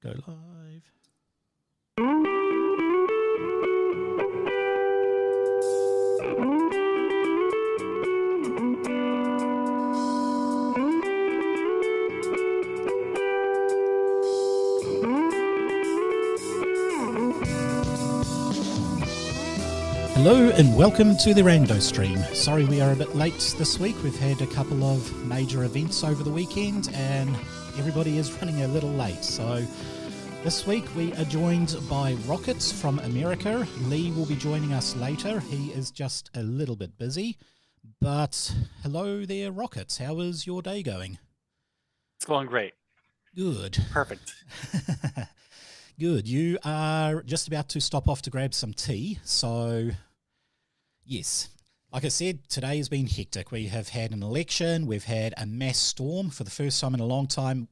Go live. Hello and welcome to the Rando stream. Sorry we are a bit late this week. We've had a couple of major events over the weekend and everybody is running a little late. So this week we are joined by Rockets from America. Lee will be joining us later. He is just a little bit busy. But hello there, Rockets. How is your day going? It's going great. Good. Perfect. Good. You are just about to stop off to grab some tea. So, yes, like I said, today has been hectic. We have had an election. We've had a mass storm for the first time in a long time.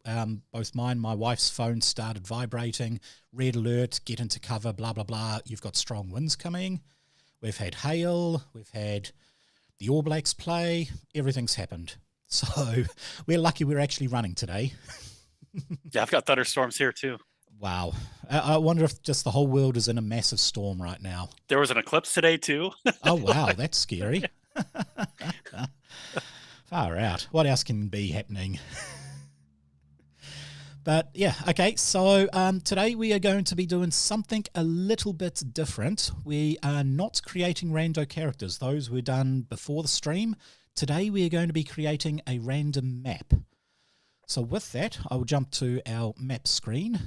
Both mine and my wife's phone started vibrating. Red alert, get into cover, blah, blah, blah. You've got strong winds coming. We've had hail. We've had the All Blacks play. Everything's happened. So we're lucky we're actually running today. Yeah, I've got thunderstorms here too. Wow. I wonder if just the whole world is in a massive storm right now. There was an eclipse today too. Oh, wow. That's scary. Far out. What else can be happening? But yeah, okay, so today we are going to be doing something a little bit different. We are not creating rando characters. Those were done before the stream. Today we are going to be creating a random map. So with that, I will jump to our map screen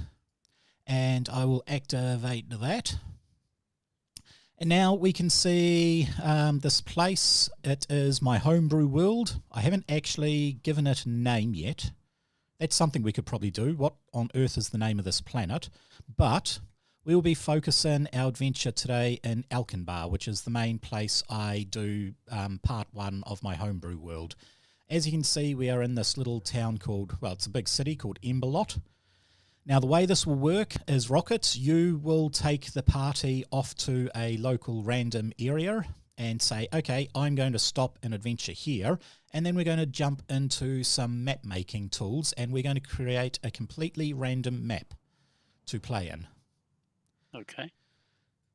and I will activate that. And now we can see this place. It is my homebrew world. I haven't actually given it a name yet. That's something we could probably do. What on earth is the name of this planet? But we will be focusing our adventure today in Alkenbar, which is the main place I do part one of my homebrew world. As you can see, we are in this little town called, well, it's a big city called Emberlot. Now, the way this will work is, Rockets, you will take the party off to a local random area and say, okay, I'm going to stop an adventure here, and then we're going to jump into some map making tools, and we're going to create a completely random map to play in. Okay.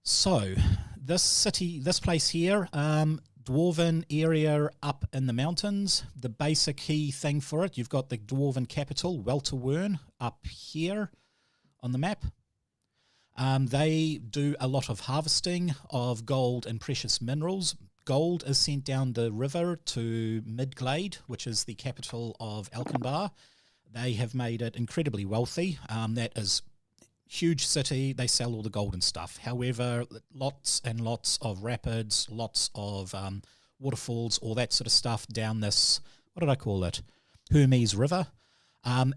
So, this place here, Dwarven area up in the mountains. The basic key thing for it, you've got the Dwarven capital, Welterwern, up here on the map. They do a lot of harvesting of gold and precious minerals. Gold is sent down the river to Midglade, which is the capital of Alkenbar. They have made it incredibly wealthy. That is huge city. They sell all the gold and stuff. However, lots and lots of rapids, lots of waterfalls, all that sort of stuff down this, what did I call it? Hermes River.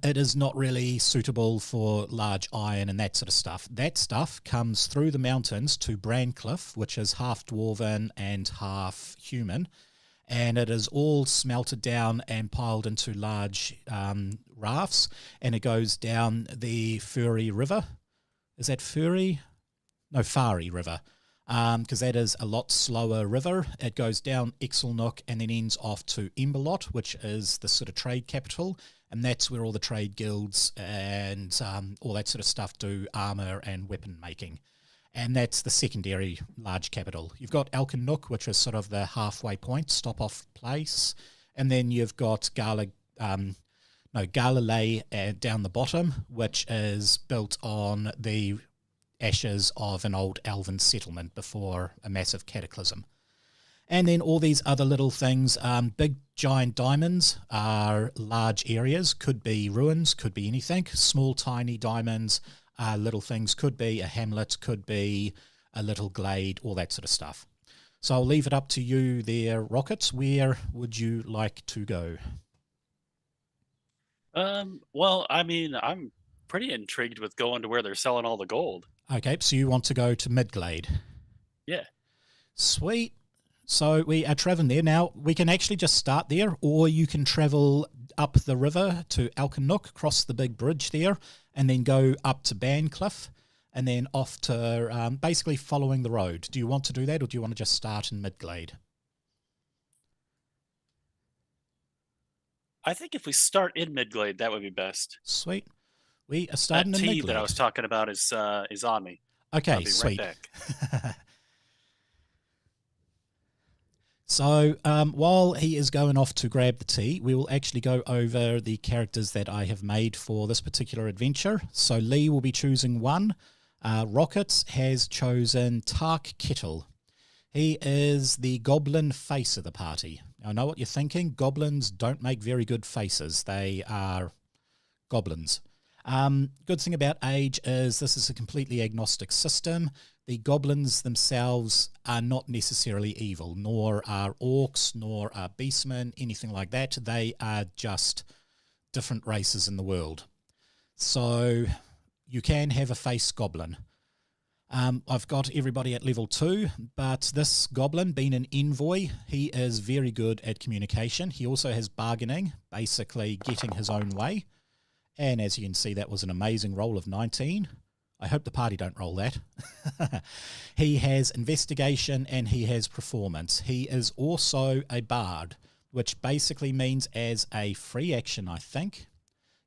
It is not really suitable for large iron and that sort of stuff. That stuff comes through the mountains to Brancliff, which is half dwarven and half human, and it is all smelted down and piled into large rafts, and it goes down the Furry River. Is that Furry? No, Fari River, because that is a lot slower river. It goes down Exelnook and then ends off to Emberlot, which is the sort of trade capital, and that's where all the trade guilds and all that sort of stuff do armor and weapon making. And that's the secondary large capital. You've got Alkennook, which is sort of the halfway point, stop-off place, and then you've got Galalay down the bottom, which is built on the ashes of an old elven settlement before a massive cataclysm. And then all these other little things, big giant diamonds are large areas, could be ruins, could be anything. Small tiny diamonds are little things, could be a hamlet, could be a little glade, all that sort of stuff. So I'll leave it up to you there, Rockets. Where would you like to go? Well, I mean, I'm pretty intrigued with going to where they're selling all the gold. Okay, so you want to go to Midglade. Yeah. Sweet. So we are traveling there. Now, we can actually just start there, or you can travel up the river to Alkennook, cross the big bridge there, and then go up to Bancliff, and then off to basically following the road. Do you want to do that, or do you want to just start in Midglade? I think if we start in Midglade, that would be best. Sweet. We are That starting to tea that I Nigled. was talking about is on me. I'll Okay, be right sweet. back. So while he is going off to grab the tea, we will actually go over the characters that I have made for this particular adventure. So Lee will be choosing one. Rockets has chosen Tark Kittle. He is the goblin face of the party. I know what you're thinking. Goblins don't make very good faces. They are goblins. Good thing about age is this is a completely agnostic system. The goblins themselves are not necessarily evil, nor are orcs, nor are beastmen, anything like that. They are just different races in the world. So you can have a face goblin. I've got everybody at level 2, but this goblin, being an envoy, he is very good at communication. He also has bargaining, basically getting his own way. And as you can see, that was an amazing roll of 19. I hope the party don't roll that. He has investigation and he has performance. He is also a bard, which basically means as a free action, I think,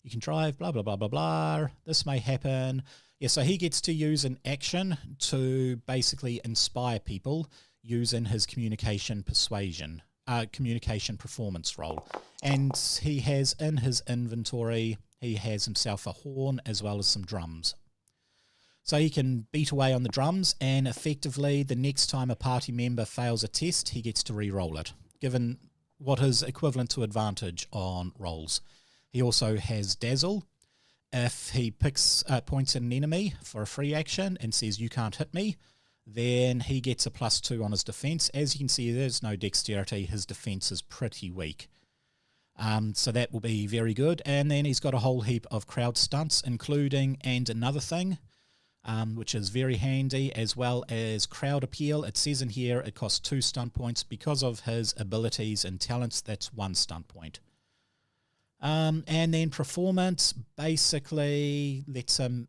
you can drive, blah, blah, blah, blah, blah. This may happen. Yeah, so he gets to use an action to basically inspire people using his communication performance roll. And he has in his inventory, he has himself a horn as well as some drums. So he can beat away on the drums, and effectively the next time a party member fails a test, he gets to re-roll it, given what is equivalent to advantage on rolls. He also has Dazzle. If he points at an enemy for a free action and says, you can't hit me, then he gets a +2 on his defense. As you can see, there's no dexterity. His defense is pretty weak. So that will be very good. And then he's got a whole heap of crowd stunts, including, and another thing, which is very handy, as well as crowd appeal. It says in here it costs 2 stunt points. Because of his abilities and talents, that's 1 stunt point. And then performance basically lets him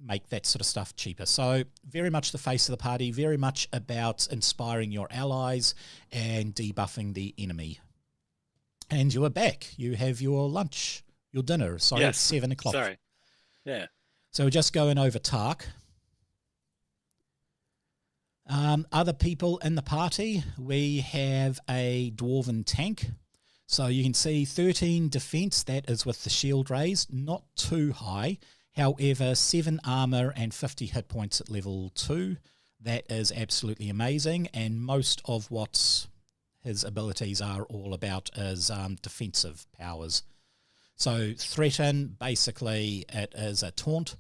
make that sort of stuff cheaper. So very much the face of the party, very much about inspiring your allies and debuffing the enemy. And you are back. You have your lunch, your dinner. Sorry, Yes. it's 7 o'clock. Sorry. Yeah. So we're just going over Tark. Other people in the party, we have a dwarven tank. So you can see 13 defense, that is with the shield raised, not too high. However, 7 armor and 50 hit points at level 2. That is absolutely amazing. And most of what his abilities are all about is defensive powers. So threaten, basically it is a taunt.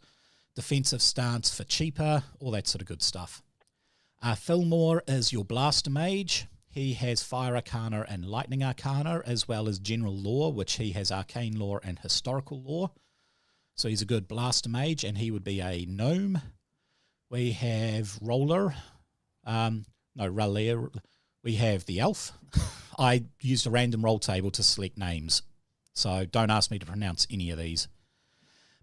Defensive stance for cheaper, all that sort of good stuff. Fillmore is your blaster mage. He has Fire Arcana and Lightning Arcana, as well as General Lore, which he has Arcane Lore and Historical Lore. So he's a good blaster mage, and he would be a gnome. We have Roller. Raleigh. We have the elf. I used a random roll table to select names, so don't ask me to pronounce any of these.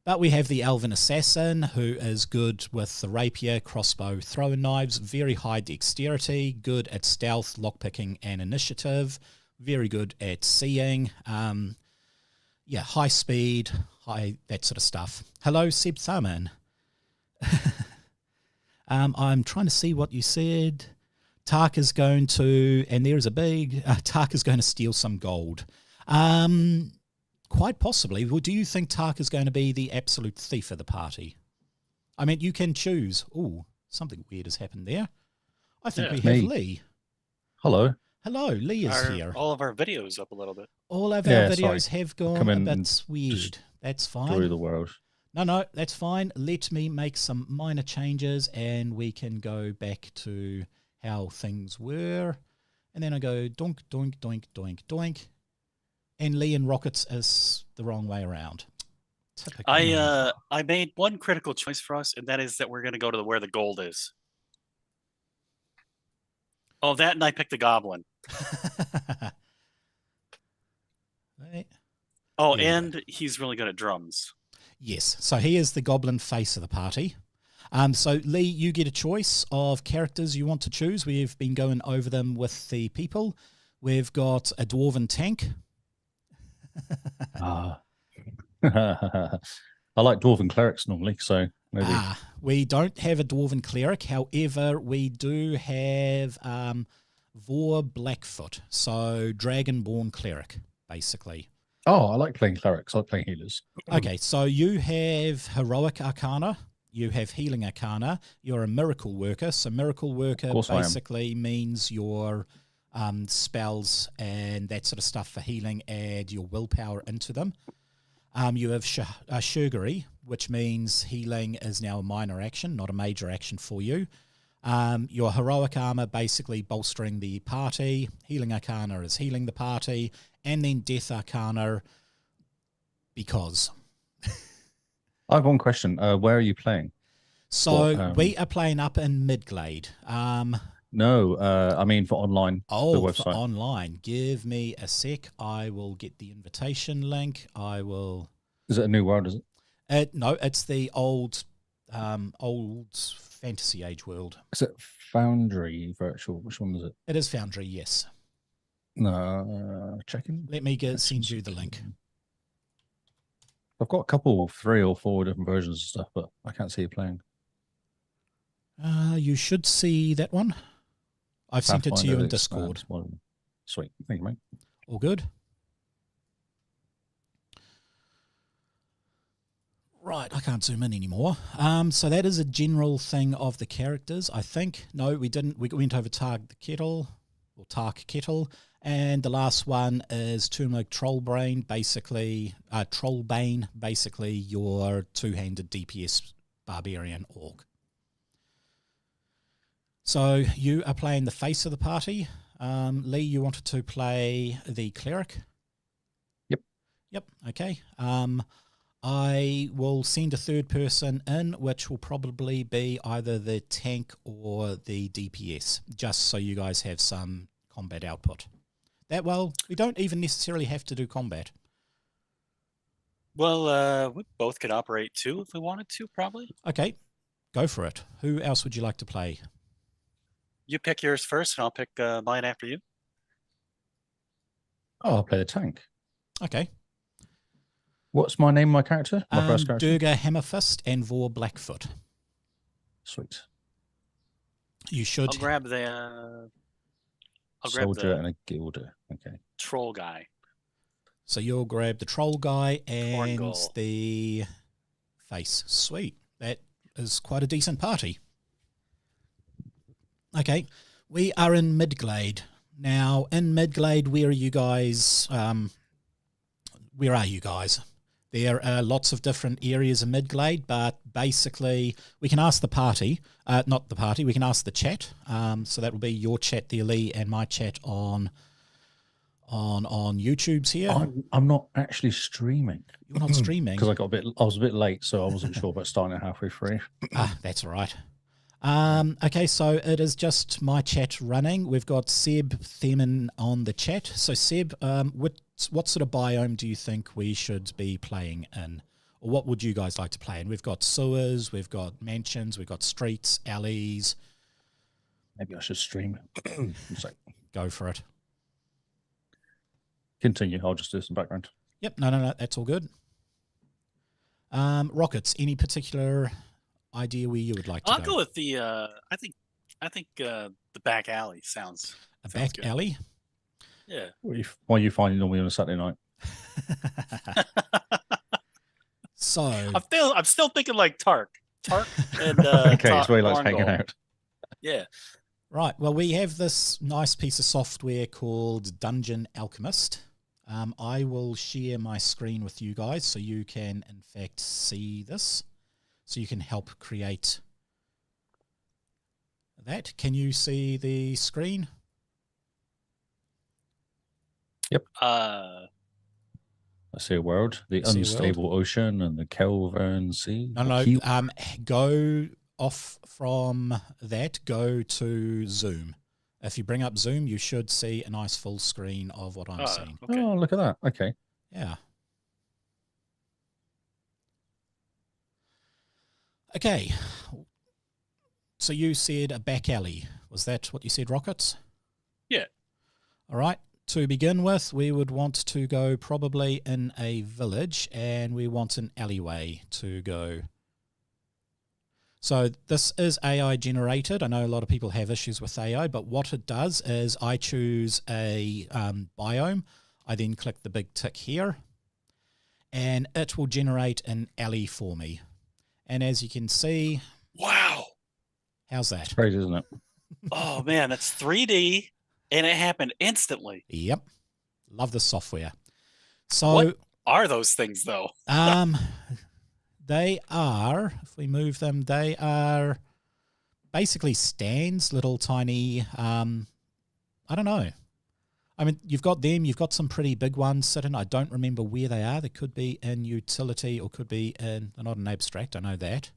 But we have the Elven Assassin, who is good with the rapier, crossbow, throwing knives, very high dexterity, good at stealth, lockpicking, and initiative, very good at seeing, high speed, that sort of stuff. Hello, Seb Thurman. I'm trying to see what you said. Tark is going to, and there is a big, Tark is going to steal some gold. Quite possibly. Well, do you think Tark is going to be the absolute thief of the party? I mean, you can choose. Ooh, something weird has happened there. I think we have Lee. Hello. Hello, Lee is here. All of our videos up a little bit. All of our videos have gone a bit weird. That's fine. Through the world. No, that's fine. Let me make some minor changes and we can go back to how things were. And then I go doink, doink, doink, doink, doink. And Lee and Rockets is the wrong way around. Typical. I made one critical choice for us, and that is that we're going to go to where the gold is. Oh, that, and I picked the goblin. Right. Oh, and he's really good at drums. Yes, so he is the goblin face of the party. So Lee, you get a choice of characters you want to choose. We've been going over them with the people. We've got a dwarven tank. I like dwarven clerics normally, so maybe. We don't have a dwarven cleric. However, we do have Vor Blackfoot, so dragonborn cleric, basically. Oh, I like playing clerics. I like playing healers. Okay, so you have heroic arcana, you have healing arcana, you're a miracle worker. So miracle worker basically means your spells and that sort of stuff for healing, add your willpower into them. You have Shurgery, which means healing is now a minor action, not a major action for you. Your heroic armor basically bolstering the party. Healing arcana is healing the party. And then death arcana because. I have one question. Where are you playing? So we are playing up in Midglade. No, I mean for online. Oh, the website. For online. Give me a sec. I will get the invitation link. I will. Is it a new world? Is it? No, it's the old Fantasy Age world. Is it Foundry Virtual? Which one is it? It is Foundry, yes. No, checking. Let me send you the link. I've got a couple, 3 or 4 different versions of stuff, but I can't see you playing. You should see that one. I've sent it to you in Discord. Sweet. Thank you, mate. All good? Right, I can't zoom in anymore. So that is a general thing of the characters, I think. No, we didn't. We went over Tark Kettle, and the last one is Turmeric Trollbane, basically your two-handed DPS barbarian orc. So you are playing the face of the party. Lee, you wanted to play the cleric? Yep, okay. I will send a third person in, which will probably be either the tank or the DPS, just so you guys have some combat output. We don't even necessarily have to do combat. Well, we both could operate too if we wanted to, probably. Okay, go for it. Who else would you like to play? You pick yours first, and I'll pick mine after you. Oh, I'll play the tank. Okay. What's my name, my character? My first character? Durga Hammerfist and Vor Blackfoot. Sweet. You should... I'll grab the... Soldier and a guilder. Okay. Troll guy. So you'll grab the troll guy and Torngal. the face. Sweet. That is quite a decent party. Okay. We are in Midglade. Now, in Midglade, where are you guys? Where are you guys? There are lots of different areas of Midglade, but basically we can ask the party, not the party, we can ask the chat. So that will be your chat there, Lee, and my chat on YouTube's here. I'm not actually streaming. You're not streaming? Because I was a bit late, so I wasn't sure about starting it halfway through. That's all right. Okay, so it is just my chat running. We've got Seb Themin on the chat. So Seb, what sort of biome do you think we should be playing in? Or what would you guys like to play in? We've got sewers, we've got mansions, we've got streets, alleys. Maybe I should stream. Go for it. Continue. I'll just do some background. Yep, no, that's all good. Rockets, any particular idea where you would like to I'll go with the I think the back alley sounds back good. alley. Yeah. Why are you finding normally on a Saturday night? So I'm still thinking like Tark and okay, it's where he likes hanging out. Yeah. Right. Well, we have this nice piece of software called Dungeon Alchemist. I will share my screen with you guys so you can, in fact, see this. So you can help create that. Can you see the screen? Yep. I see a world, the unstable ocean and the Kelvin Sea. No. Go off from that. Go to Zoom. If you bring up Zoom, you should see a nice full screen of what I'm seeing. Okay. Oh, look at that. Okay. Yeah. Okay. So you said a back alley. Was that what you said, Rockets? Yeah. All right. To begin with, we would want to go probably in a village, and we want an alleyway to go. So this is AI generated. I know a lot of people have issues with AI, but what it does is I choose a biome. I then click the big tick here, and it will generate an alley for me. And as you can see... Wow. How's that? Crazy, isn't it? Oh, man, that's 3D, and it happened instantly. Yep. Love the software. So, what are those things, though? they are, if we move them, they are basically stands, little tiny, I don't know. I mean, you've got them, you've got some pretty big ones sitting. I don't remember where they are. They could be in utility or could be in, they're not in abstract, I know that.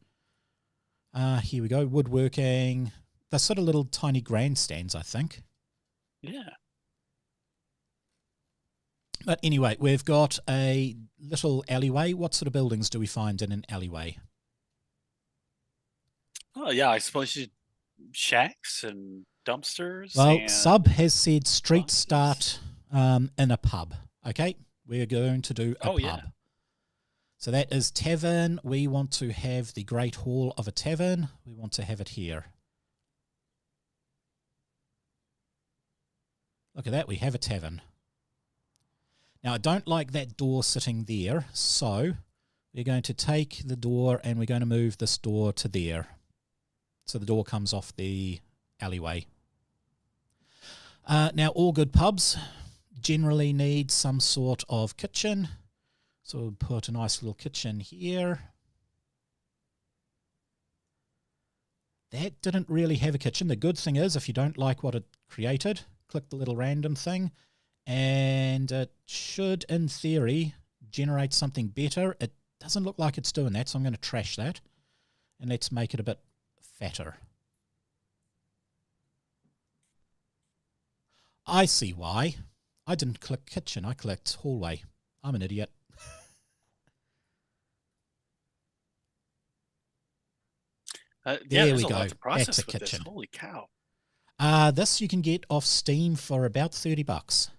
Here we go, woodworking. They're sort of little tiny grandstands, I think. Yeah. But anyway, we've got a little alleyway. What sort of buildings do we find in an alleyway? Oh, yeah, I suppose shacks and dumpsters. Well, and Sub has said street boxes. start in a pub. Okay, we're going to do a pub. Yeah. So that is tavern. We want to have the Great Hall of a tavern. We want to have it here. Look at that, we have a tavern. Now, I don't like that door sitting there, so we're going to take the door and we're going to move this door to there. So the door comes off the alleyway. Now, all good pubs generally need some sort of kitchen. So we'll put a nice little kitchen here. That didn't really have a kitchen. The good thing is, if you don't like what it created, click the little random thing, and it should, in theory, generate something better. It doesn't look like it's doing that, so I'm going to trash that. And let's make it a bit fatter. I see why. I didn't click kitchen, I clicked hallway. I'm an idiot. Yeah, there there's we a go. lot to process That's a with kitchen. this. Holy cow. This you can get off Steam for about $30.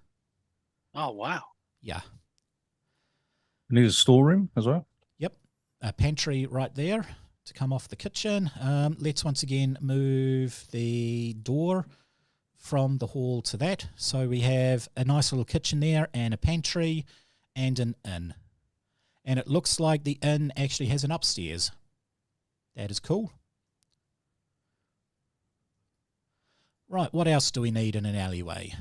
Oh, wow. Yeah. Need a storeroom as well? Yep. A pantry right there to come off the kitchen. Let's once again move the door from the hall to that. So we have a nice little kitchen there and a pantry and an inn. And it looks like the inn actually has an upstairs. That is cool. Right, what else do we need in an alleyway?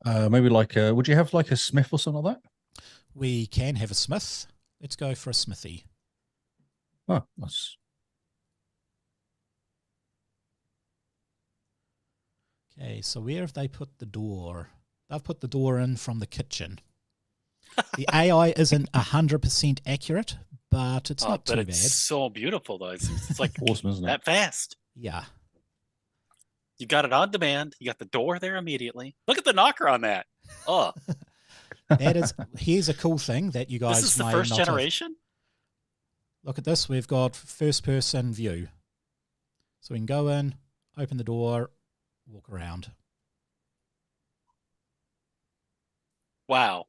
Maybe like would you have like a smith or something like that? We can have a smith. Let's go for a smithy. Oh, that's... Okay, so where have they put the door? They've put the door in from the kitchen. The AI isn't 100% accurate, but it's not too bad. It's so beautiful, though. It's like awesome, isn't it? That fast. Yeah. You got it on demand. You got the door there immediately. Look at the knocker on that. Oh. That is, here's a cool thing that you guys This is the may first not have. generation? Look at this. We've got first-person view. So we can go in, open the door, walk around. Wow.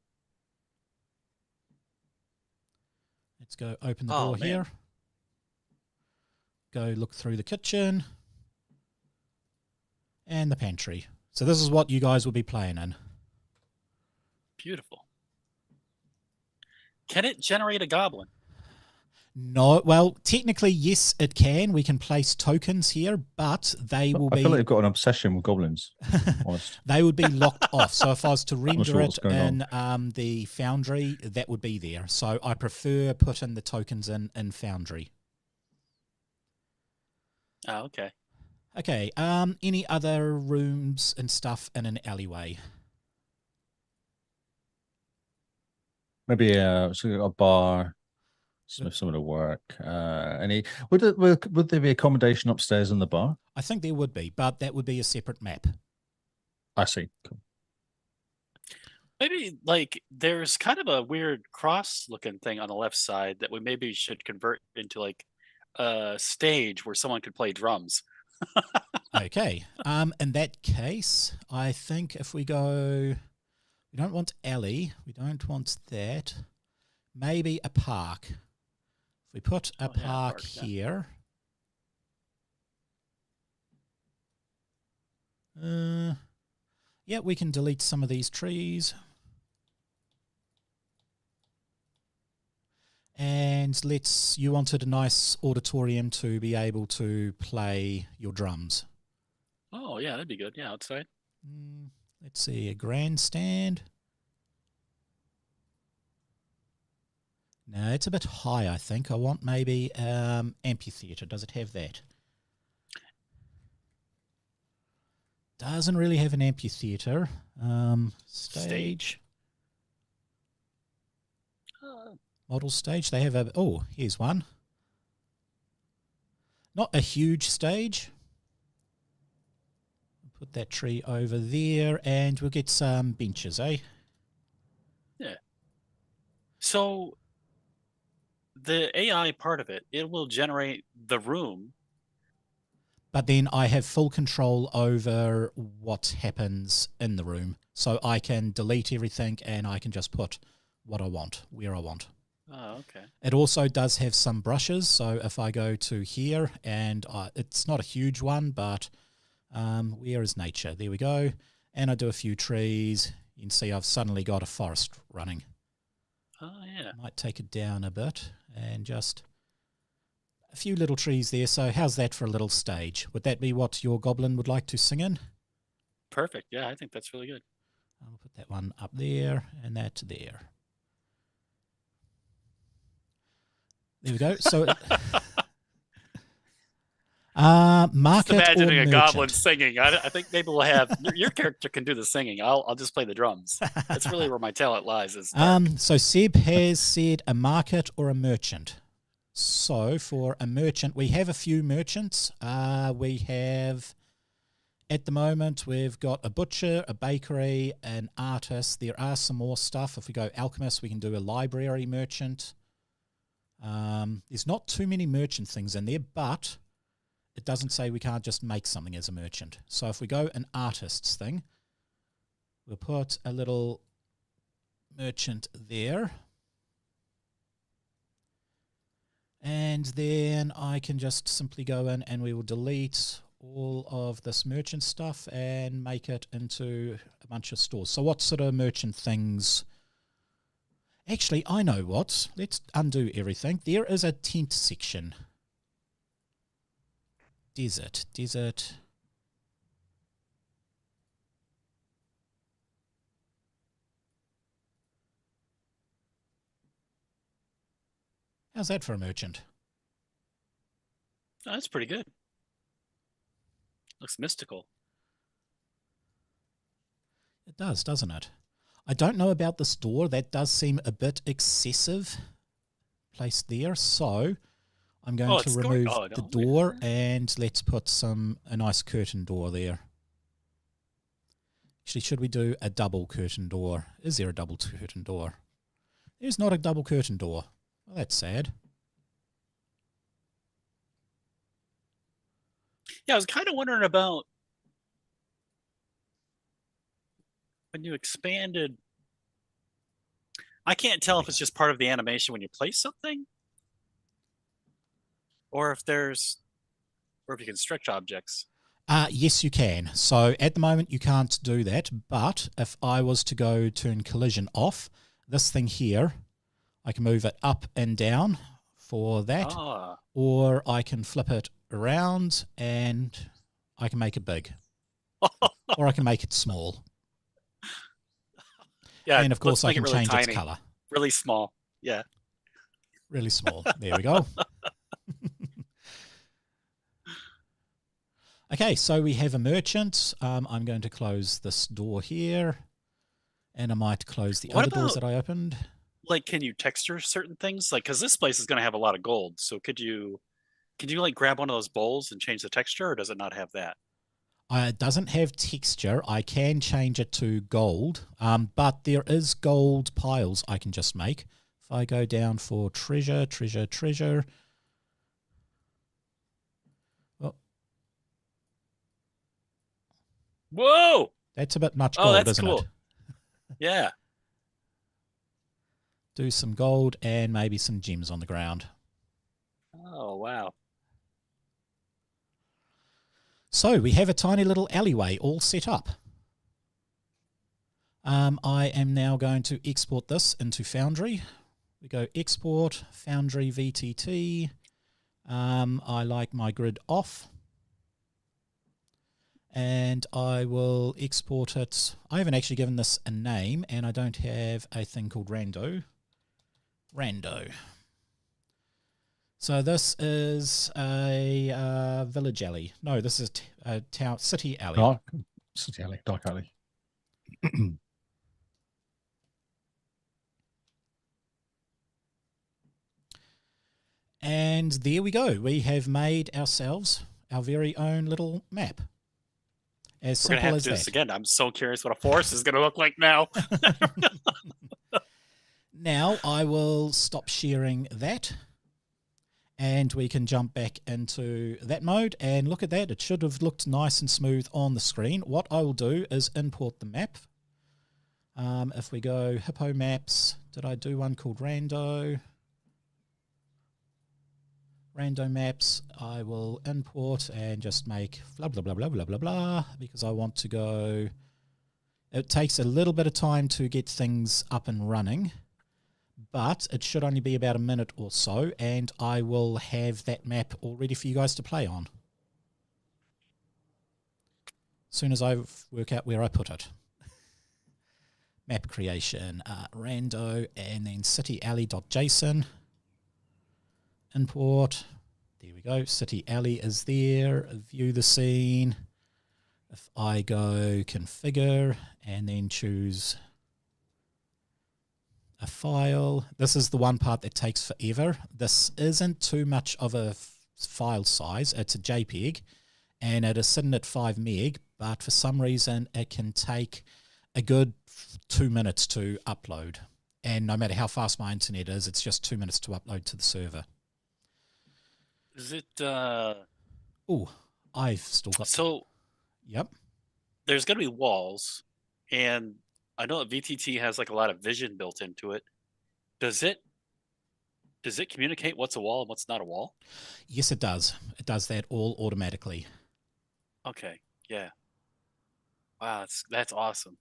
Let's go open the door here. Go look through the kitchen and the pantry. So this is what you guys will be playing in. Beautiful. Can it generate a goblin? No, well, technically, yes, it can. We can place tokens here, but they will be... I feel like they've got an obsession with goblins. Honest. They would be locked off. So if I was to render sure it in the Foundry, that would be there. So I prefer putting the tokens in Foundry. Oh, okay. Okay, any other rooms and stuff in an alleyway? Maybe so a bar, some of the work. Any would there be accommodation upstairs in the bar? I think there would be, but that would be a separate map. I see. Cool. Maybe like there's kind of a weird cross-looking thing on the left side that we maybe should convert into like a stage where someone could play drums. Okay. In that case, I think if we go, we don't want alley. We don't want that. Maybe a park. If we put a park here. Yeah, we can delete some of these trees. And you wanted a nice auditorium to be able to play your drums. Oh, yeah, that'd be good. Yeah, outside. Let's see, a grandstand. No, it's a bit high, I think. I want maybe amphitheatre. Does it have that? Doesn't really have an amphitheatre. Stage. Model stage. They have a... Oh, here's one. Not a huge stage. Put that tree over there and we'll get some benches, eh? Yeah. So the AI part of it will generate the room. But then I have full control over what happens in the room. So I can delete everything and I can just put what I want, where I want. Oh, okay. It also does have some brushes. So if I go to here and it's not a huge one, but where is nature? There we go. And I do a few trees. You can see I've suddenly got a forest running. Oh, yeah. Might take it down a bit and just a few little trees there. So how's that for a little stage? Would that be what your goblin would like to sing in? Perfect. Yeah, I think that's really good. I'll put that one up there and that there. There we go. So, market Just imagining or a merchant? goblin singing. I think maybe we'll have your character can do the singing. I'll just play the drums. That's really where my talent lies. So Seb has said a market or a merchant. So for a merchant, we have a few merchants. We have, at the moment, we've got a butcher, a bakery, an artist. There are some more stuff. If we go alchemist, we can do a library merchant. There's not too many merchant things in there, but it doesn't say we can't just make something as a merchant. So if we go an artist's thing, we'll put a little merchant there. And then I can just simply go in and we will delete all of this merchant stuff and make it into a bunch of stores. So what sort of merchant things... Actually, I know what. Let's undo everything. There is a tent section. Desert. How's that for a merchant? Oh, that's pretty good. Looks mystical. It does, doesn't it? I don't know about the store. That does seem a bit excessive placed there. So I'm going to remove the door and let's put a nice curtain door there. Actually, should we do a double curtain door? Is there a double curtain door? There's not a double curtain door. Well, that's sad. Yeah, I was kind of wondering about when you expanded. I can't tell if it's just part of the animation when you place something, or if you can stretch objects. Yes, you can. So at the moment you can't do that, but if I was to go turn collision off, this thing here, I can move it up and down for that, or I can flip it around and I can make it big, or I can make it small. Yeah, and of course I can really change tiny, its color. Really small. Yeah. Really small. There we go. Okay, so we have a merchant. I'm going to close this door here, and I might close the other doors that I opened. Like, can you texture certain things? Like, because this place is going to have a lot of gold. So could you like grab one of those bowls and change the texture, or does it not have that? It doesn't have texture. I can change it to gold, but there is gold piles I can just make. If I go down for treasure. Oh. Whoa! That's a bit much Oh, gold, that's isn't cool. it? Yeah. Do some gold and maybe some gems on the ground. Oh, wow. So we have a tiny little alleyway all set up. I am now going to export this into Foundry. We go export, Foundry VTT. I like my grid off. And I will export it. I haven't actually given this a name, and I don't have a thing called Rando. Rando. So this is a village alley. No, this is a town city alley. City alley, dark alley. And there we go. We have made ourselves our very own little map. As We're going to simple have as to do that. this again. I'm so curious what a forest is going to look like now. Now I will stop sharing that. And we can jump back into that mode. And look at that. It should have looked nice and smooth on the screen. What I will do is import the map. If we go Hippo Maps, did I do one called Rando? Rando Maps, I will import and just make blah, blah, blah, blah, blah, blah, blah, because I want to go. It takes a little bit of time to get things up and running, but it should only be about a minute or so, and I will have that map all ready for you guys to play on. As soon as I work out where I put it. Map creation, Rando, and then cityalley.json. Import. There we go. City alley is there. View the scene. If I go configure and then choose a file, this is the one part that takes forever. This isn't too much of a file size. It's a JPEG and it is sitting at 5 meg, but for some reason it can take a good 2 minutes to upload. And no matter how fast my internet is, it's just 2 minutes to upload to the server. Is it Oh, I've still got. so Yep. there's going to be walls, and I know that VTT has like a lot of vision built into it. Does it communicate what's a wall and what's not a wall? Yes, it does. It does that all automatically. Okay. Yeah. Wow, that's awesome.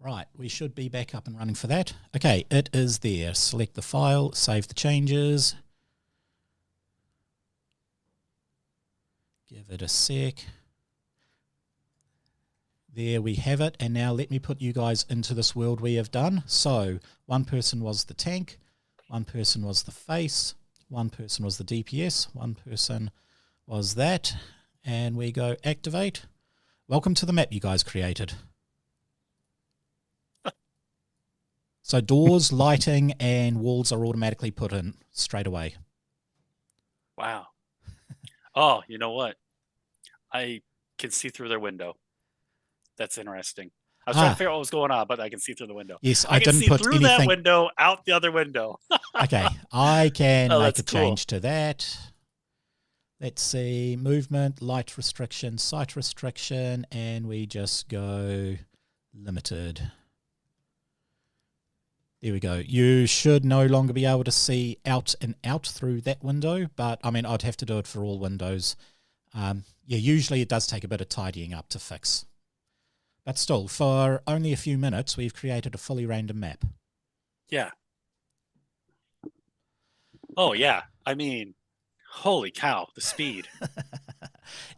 Right, we should be back up and running for that. Okay, it is there. Select the file, save the changes. Give it a sec. There we have it. And now let me put you guys into this world we have done. So one person was the tank, one person was the face, one person was the DPS, one person was that. And we go activate. Welcome to the map you guys created. So doors, lighting, and walls are automatically put in straight away. Wow. Oh, you know what? I can see through their window. That's interesting. I was trying to figure out what was going on, but I can see through the window. Yes, I can didn't see put through anything. that window, out the other window. Okay, I can Oh, make that's a cool. change to that. Let's see, movement, light restriction, sight restriction, and we just go limited. There we go. You should no longer be able to see out and out through that window, but I mean, I'd have to do it for all windows. Yeah, usually it does take a bit of tidying up to fix. But still, for only a few minutes, we've created a fully random map. Yeah. Oh, yeah. I mean, holy cow, the speed.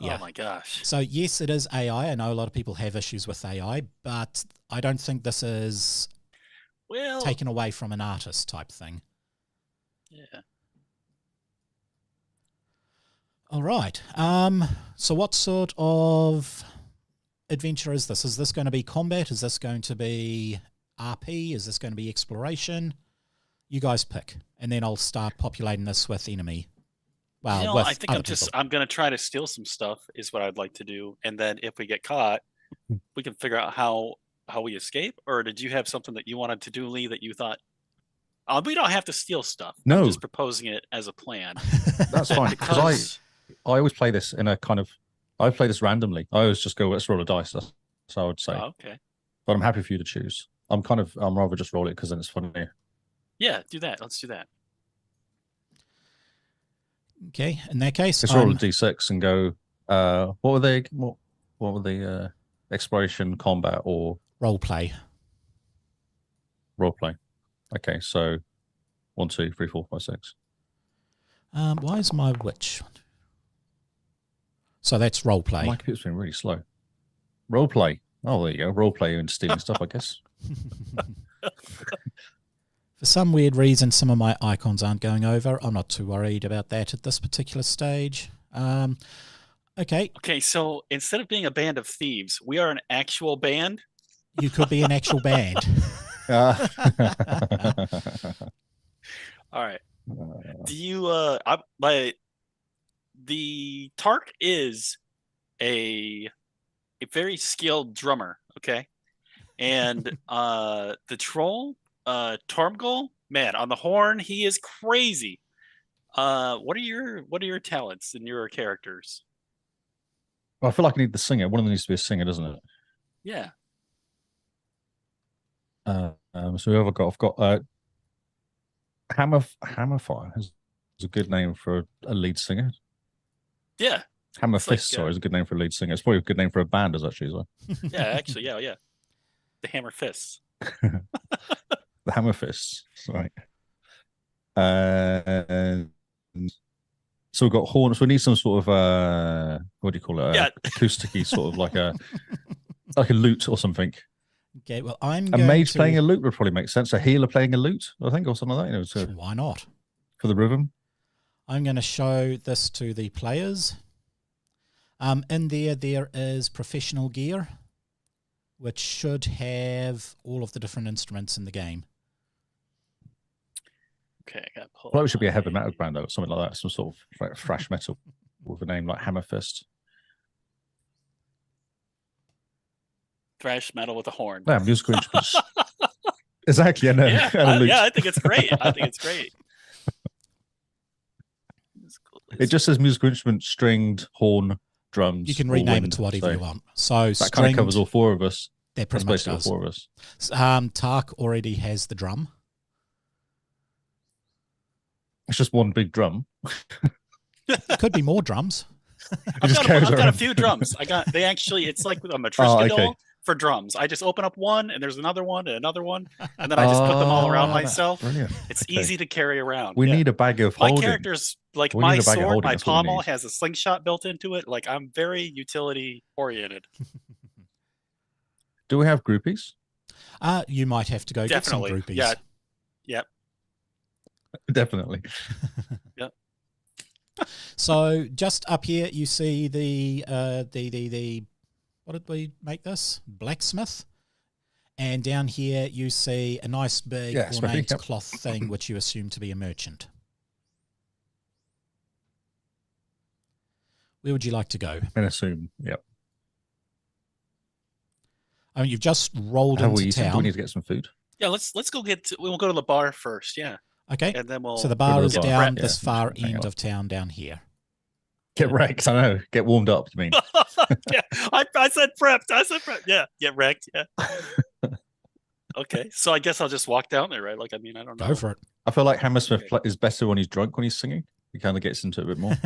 Yeah. Oh, my gosh. So, yes, it is AI. I know a lot of people have issues with AI, but I don't think this is taken away from an artist type thing. Yeah. All right. So what sort of adventure is this? Is this going to be combat? Is this going to be RP? Is this going to be exploration? You guys pick, and then I'll start populating this with enemy. Well, with I think I'm going to try to steal some stuff is what I'd like to do. And then if we get caught, we can figure out how we escape. Or did you have something that you wanted to do, Lee, that you thought, we don't have to steal stuff. No. I'm just proposing it as a plan. That's fine. Because I always play this in a kind of I play this randomly. I always just go, let's roll a dice. That's I would say. Oh, okay. But I'm happy for you to choose. I'm rather just roll it because then it's funny. Yeah, do that. Let's do that. Okay, in that case, Let's roll a d6 and go. What were they? What were the exploration, combat, or role play? Role play. Okay, so 1, 2, 3, 4, 5, 6. Why is my witch? So that's role play. My computer's been really slow. Role play. Oh, there you go. Role play and stealing stuff, I guess. For some weird reason, some of my icons aren't going over. I'm not too worried about that at this particular stage. Okay. Okay, so instead of being a band of thieves, we are an actual band. You could be an actual band. All right. Do you the Tark is a very skilled drummer, okay? And the troll, Tormgul, man, on the horn, he is crazy. What are your talents and your characters? Well, I feel like I need the singer. One of them needs to be a singer, doesn't it? Yeah. So who have I got? I've got Hammerfire is a good name for a lead singer. Yeah. Hammerfist, sorry, is a good name for a lead singer. It's probably a good name for a band, actually, as well. Yeah, actually, yeah. The Hammer Fists. The Hammerfists, right. So we've got horns. We need some sort of what do you call it? Yeah. Acousticy sort of like a lute or something. Okay, well, a mage playing a lute would probably make sense. A healer playing a lute, I think, or something like that. You know, why not? For the rhythm. I'm going to show this to the players. In there is professional gear, which should have all of the different instruments in the game. Okay, I got pulled. Well, it should be a heavy metal band, though, something like that. Some sort of thrash metal with a name like Hammerfist. Thrash metal with a horn. Yeah, musical instruments. Exactly, I know. Yeah, I think it's great. It just says musical instrument, stringed, horn, drums. You can rename it to whatever you want. So that kind of covers all four of us. That pretty much does. All four of us. Tark already has the drum. It's just one big drum. It could be more drums. I've got a few drums. It's like a Matryoshka doll for drums. I just open up one and there's another one and another one, and then I just put them all around myself. Brilliant. It's easy to carry around. We need a bag of holding. My character's like my sword, my pommel has a slingshot built into it. Like I'm very utility oriented. Do we have groupies? You might have to go get some groupies. Yeah. Yep. Definitely. Yep. So just up here, you see the what did we make this? Blacksmith. And down here, you see a nice big ornate cloth thing, which you assume to be a merchant. Where would you like to go? And assume, yep. I mean, you've just rolled into town. Do we need to get some food? Yeah, let's go we'll go to the bar first, yeah. Okay. And then so the bar is down this far end of town down here. Get wrecked, I know. Get warmed up, you mean? Yeah, I said prepped. Yeah, get wrecked, yeah. Okay, so I guess I'll just walk down there, right? Like, I mean, I don't know. Go for it. I feel like Hammersmith is better when he's drunk when he's singing. He kind of gets into it a bit more.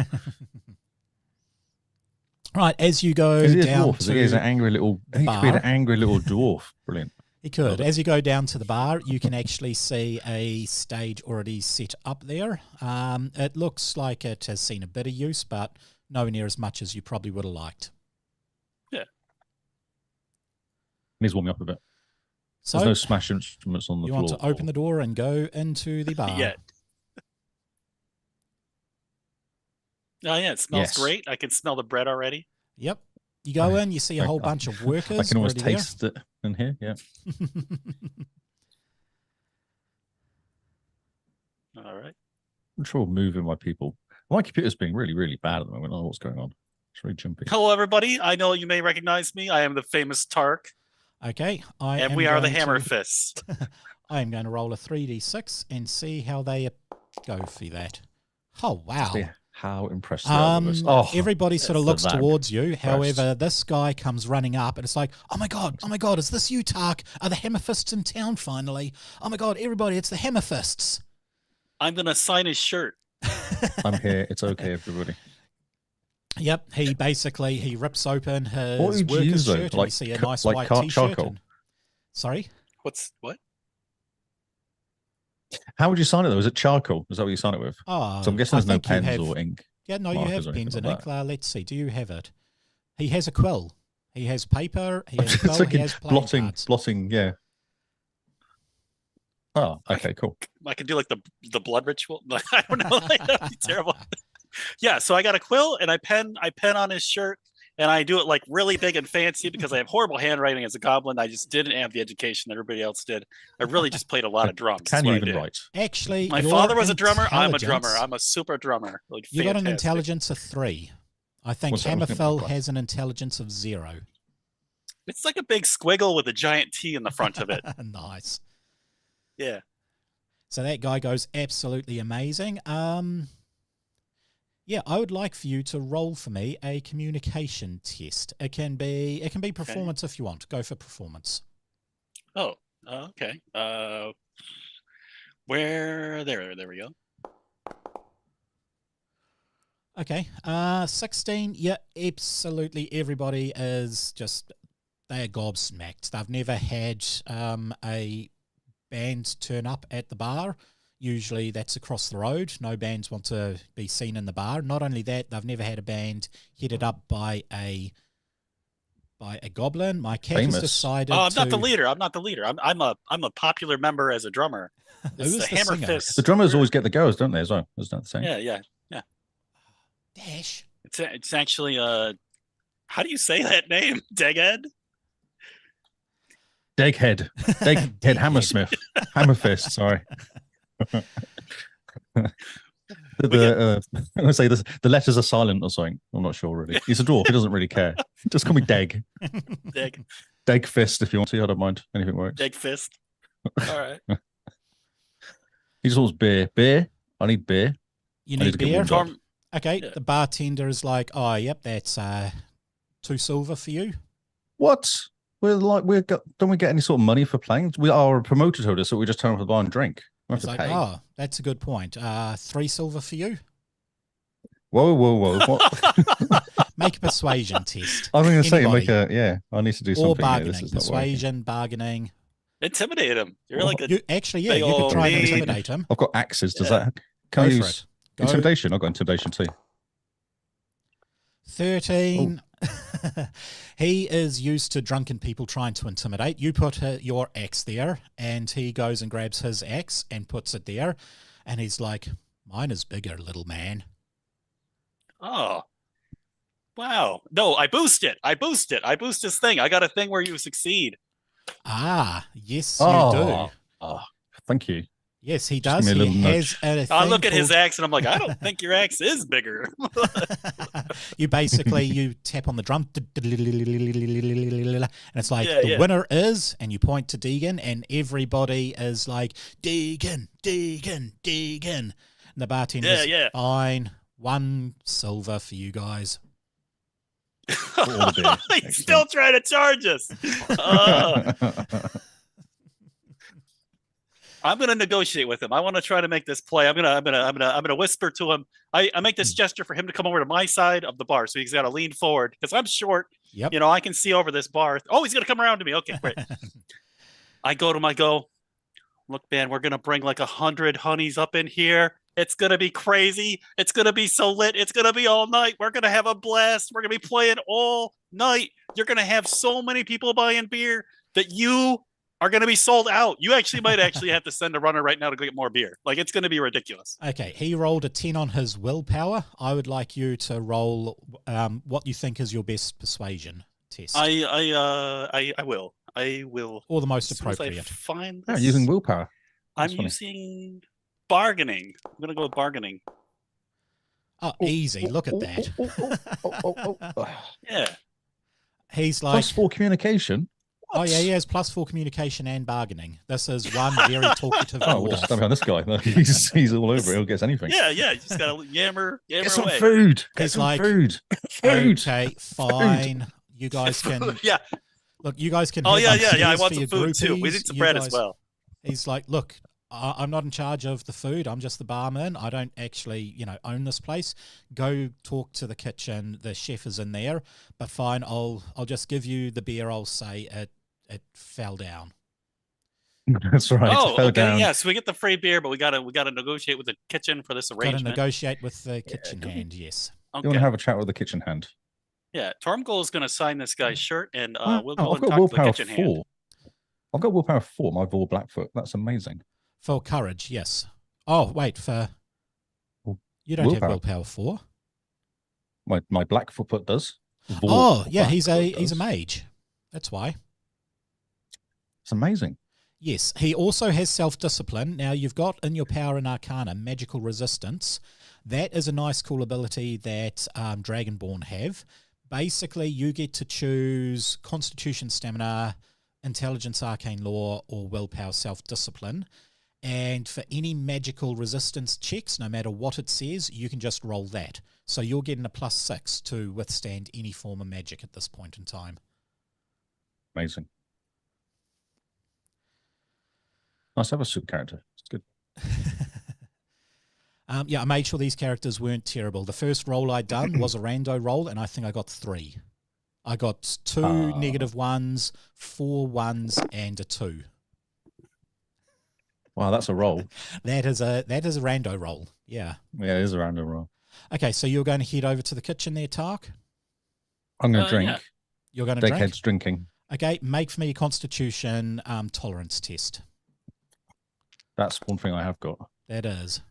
Right, as you go down to he's an angry little. He could be an angry little dwarf. Brilliant. He could. As you go down to the bar, you can actually see a stage already set up there. It looks like it has seen a bit of use, but nowhere near as much as you probably would have liked. Yeah. He's warming up a bit. So there's no smash instruments on the floor. You want to open the door and go into the bar? Yeah. Oh, yeah, it smells great. I can smell the bread already. Yep. You go in, you see a whole bunch of workers. I can almost taste it in here, yeah. All right. I'm sure moving my people. My computer's being really, really bad at the moment. I don't know what's going on. It's really jumpy. Hello, everybody. I know you may recognize me. I am the famous Tark. Okay. And we are the Hammer Fists. I am going to roll a 3d6 and see how they go for that. Oh, wow. how impressed they are with us. Oh, everybody sort of so looks that towards you. impressed. However, this guy comes running up, and it's like, oh my god, is this you, Tark? Are the Hammerfists in town finally? Oh my god, everybody, it's the Hammerfists. I'm gonna sign his shirt. I'm here. It's okay, everybody. Yep, he rips open his What would you worker's use, though? shirt, and you see a nice like white t-shirt. charcoal? Sorry? What? How would you sign it, though? Is it charcoal? Is that what you sign it with? Oh, So I'm guessing there's no pens or ink. Yeah, no, you have or pens anything and like ink. Let's see. Do you have it? He has a quill. He has paper. He has a quill. It's He like has playing cards. blotting, yeah. Oh, okay, cool. I could do like the blood ritual. I don't know. That'd be terrible. Yeah, so I got a quill and I pen on his shirt, and I do it like really big and fancy because I have horrible handwriting as a goblin. I just didn't have the education that everybody else did. I really just played a lot of drums. Can you even write? Actually, my father was a drummer. I'm a drummer. I'm a super drummer. Like, you got an intelligence of 3. I think Hammerfell has an intelligence of 0. It's like a big squiggle with a giant T in the front of it. Nice. Yeah. So that guy goes absolutely amazing. Yeah, I would like for you to roll for me a communication test. It can be performance if you want. Go for performance. Oh, okay. There we go. Okay. 16. Yeah, absolutely. Everybody is just, they are gobsmacked. They've never had a band turn up at the bar. Usually that's across the road. No bands want to be seen in the bar. Not only that, they've never had a band headed up by a goblin. My cat has decided. Oh, I'm not the leader. I'm a popular member as a drummer. Who's the Hammer singer? Fist. The drummers always get the goers, don't they? As well, isn't that the same? Yeah. Dash. It's actually how do you say that name? Deghead? Deghead Hammersmith. Hammerfist, sorry. I say this, the letters are silent or something. I'm not sure really. He's a dwarf, he doesn't really care. Just call me Deg. Deg Fist if you want to, I don't mind. Anything works. Deg Fist. All right. He just wants beer. Beer? I need beer. You need beer? Okay, Yeah. The bartender is like, oh, yep, that's 2 silver for you. What? Don't we get any sort of money for playing? We are a promoter told us, so we just turn off the bar and drink. We have to pay. Oh, that's a good point. 3 silver for you. Whoa. What? Make a persuasion test. I was going to say, I need to do something. Or bargaining. Persuasion, bargaining. Intimidate him. You're like a you could try and intimidate him. I've got axes. Does that? Can I use intimidation? I've got intimidation too. 13. He is used to drunken people trying to intimidate. You put your axe there, and he goes and grabs his axe and puts it there, and he's like, mine is bigger, little man. Oh. Wow. No, I boost it. I boost his thing. I got a thing where you succeed. Ah, yes, you do. Oh, thank you. Yes, he does. He has I look at his axe and I'm like, I don't think your axe is bigger. You tap on the drum, and it's like, the winner is, and you point to Deegan, and everybody is like, Deegan. And the bartender's fine. 1 silver for you guys. He's still trying to charge us. I'm gonna negotiate with him. I want to try to make this play. I'm gonna whisper to him. I make this gesture for him to come over to my side of the bar, so he's got to lean forward because I'm short. Yep. I can see over this bar. Oh, he's gonna come around to me. Okay, great. I go to him. I go, look, man, we're gonna bring like 100 honeys up in here. It's gonna be crazy. It's gonna be so lit. It's gonna be all night. We're gonna have a blast. We're gonna be playing all night. You're gonna have so many people buying beer that you are going to be sold out. You might have to send a runner right now to go get more beer. Like, it's going to be ridiculous. Okay, he rolled a 10 on his willpower. I would like you to roll what you think is your best persuasion test. I will. Or the most appropriate. Find this. Using willpower. I'm using bargaining. I'm going to go with bargaining. Oh, easy. Look at that. Yeah. He's like... +4 communication. Oh yeah, he has +4 communication and bargaining. This is one very talkative Oh, we'll just dwarf. stand behind this guy. Like, he's all over it. He'll get anything. Yeah, you just gotta yammer Get some away. food. Get He's some like, food. Food. Okay, fine. You guys can Yeah. look. You guys can. Oh have yeah. I upstairs want for some your food too. We groupies. need some You bread guys- as well. He's like, look, I'm not in charge of the food. I'm just the barman. I don't actually, own this place. Go talk to the kitchen. The chef is in there. But fine, I'll just give you the beer. I'll say it fell down. That's right. Oh, Fell okay. down. Yeah, so we get the free beer, but we gotta negotiate with the kitchen for this Got to arrangement. negotiate with the kitchen hand. Yes. Okay. You want to have a chat with the kitchen hand? Yeah, Tormgold is gonna sign this guy's shirt, and we'll Wow, go I've and got talk to the willpower kitchen hand. 4. I've got willpower 4. My Vor Blackfoot. That's amazing. For courage, yes. Oh wait, you don't have willpower 4. My Blackfoot does. Oh yeah, he's Blackfoot a does. mage. That's why. It's amazing. Yes, he also has self-discipline. Now, you've got in your power and arcana magical resistance. That is a nice, cool ability that Dragonborn have. Basically, you get to choose Constitution, Stamina, Intelligence, Arcane Law, or Willpower, Self-Discipline. And for any magical resistance checks, no matter what it says, you can just roll that. So you're getting a +6 to withstand any form of magic at this point in time. Amazing. Nice to have a super character. It's good. I made sure these characters weren't terrible. The first roll I'd done was a rando roll, and I think I got 3. I got 2 -1s, 4 1s, and a 2. Wow, that's a roll. That is a rando roll. Yeah. Yeah, it is a random roll. Okay, so you're going to head over to the kitchen there, Tark. I'm going to drink. Yeah. You're going to drink. Deckhead's drinking. Okay, make for me a Constitution tolerance test. That's one thing I have got. That is.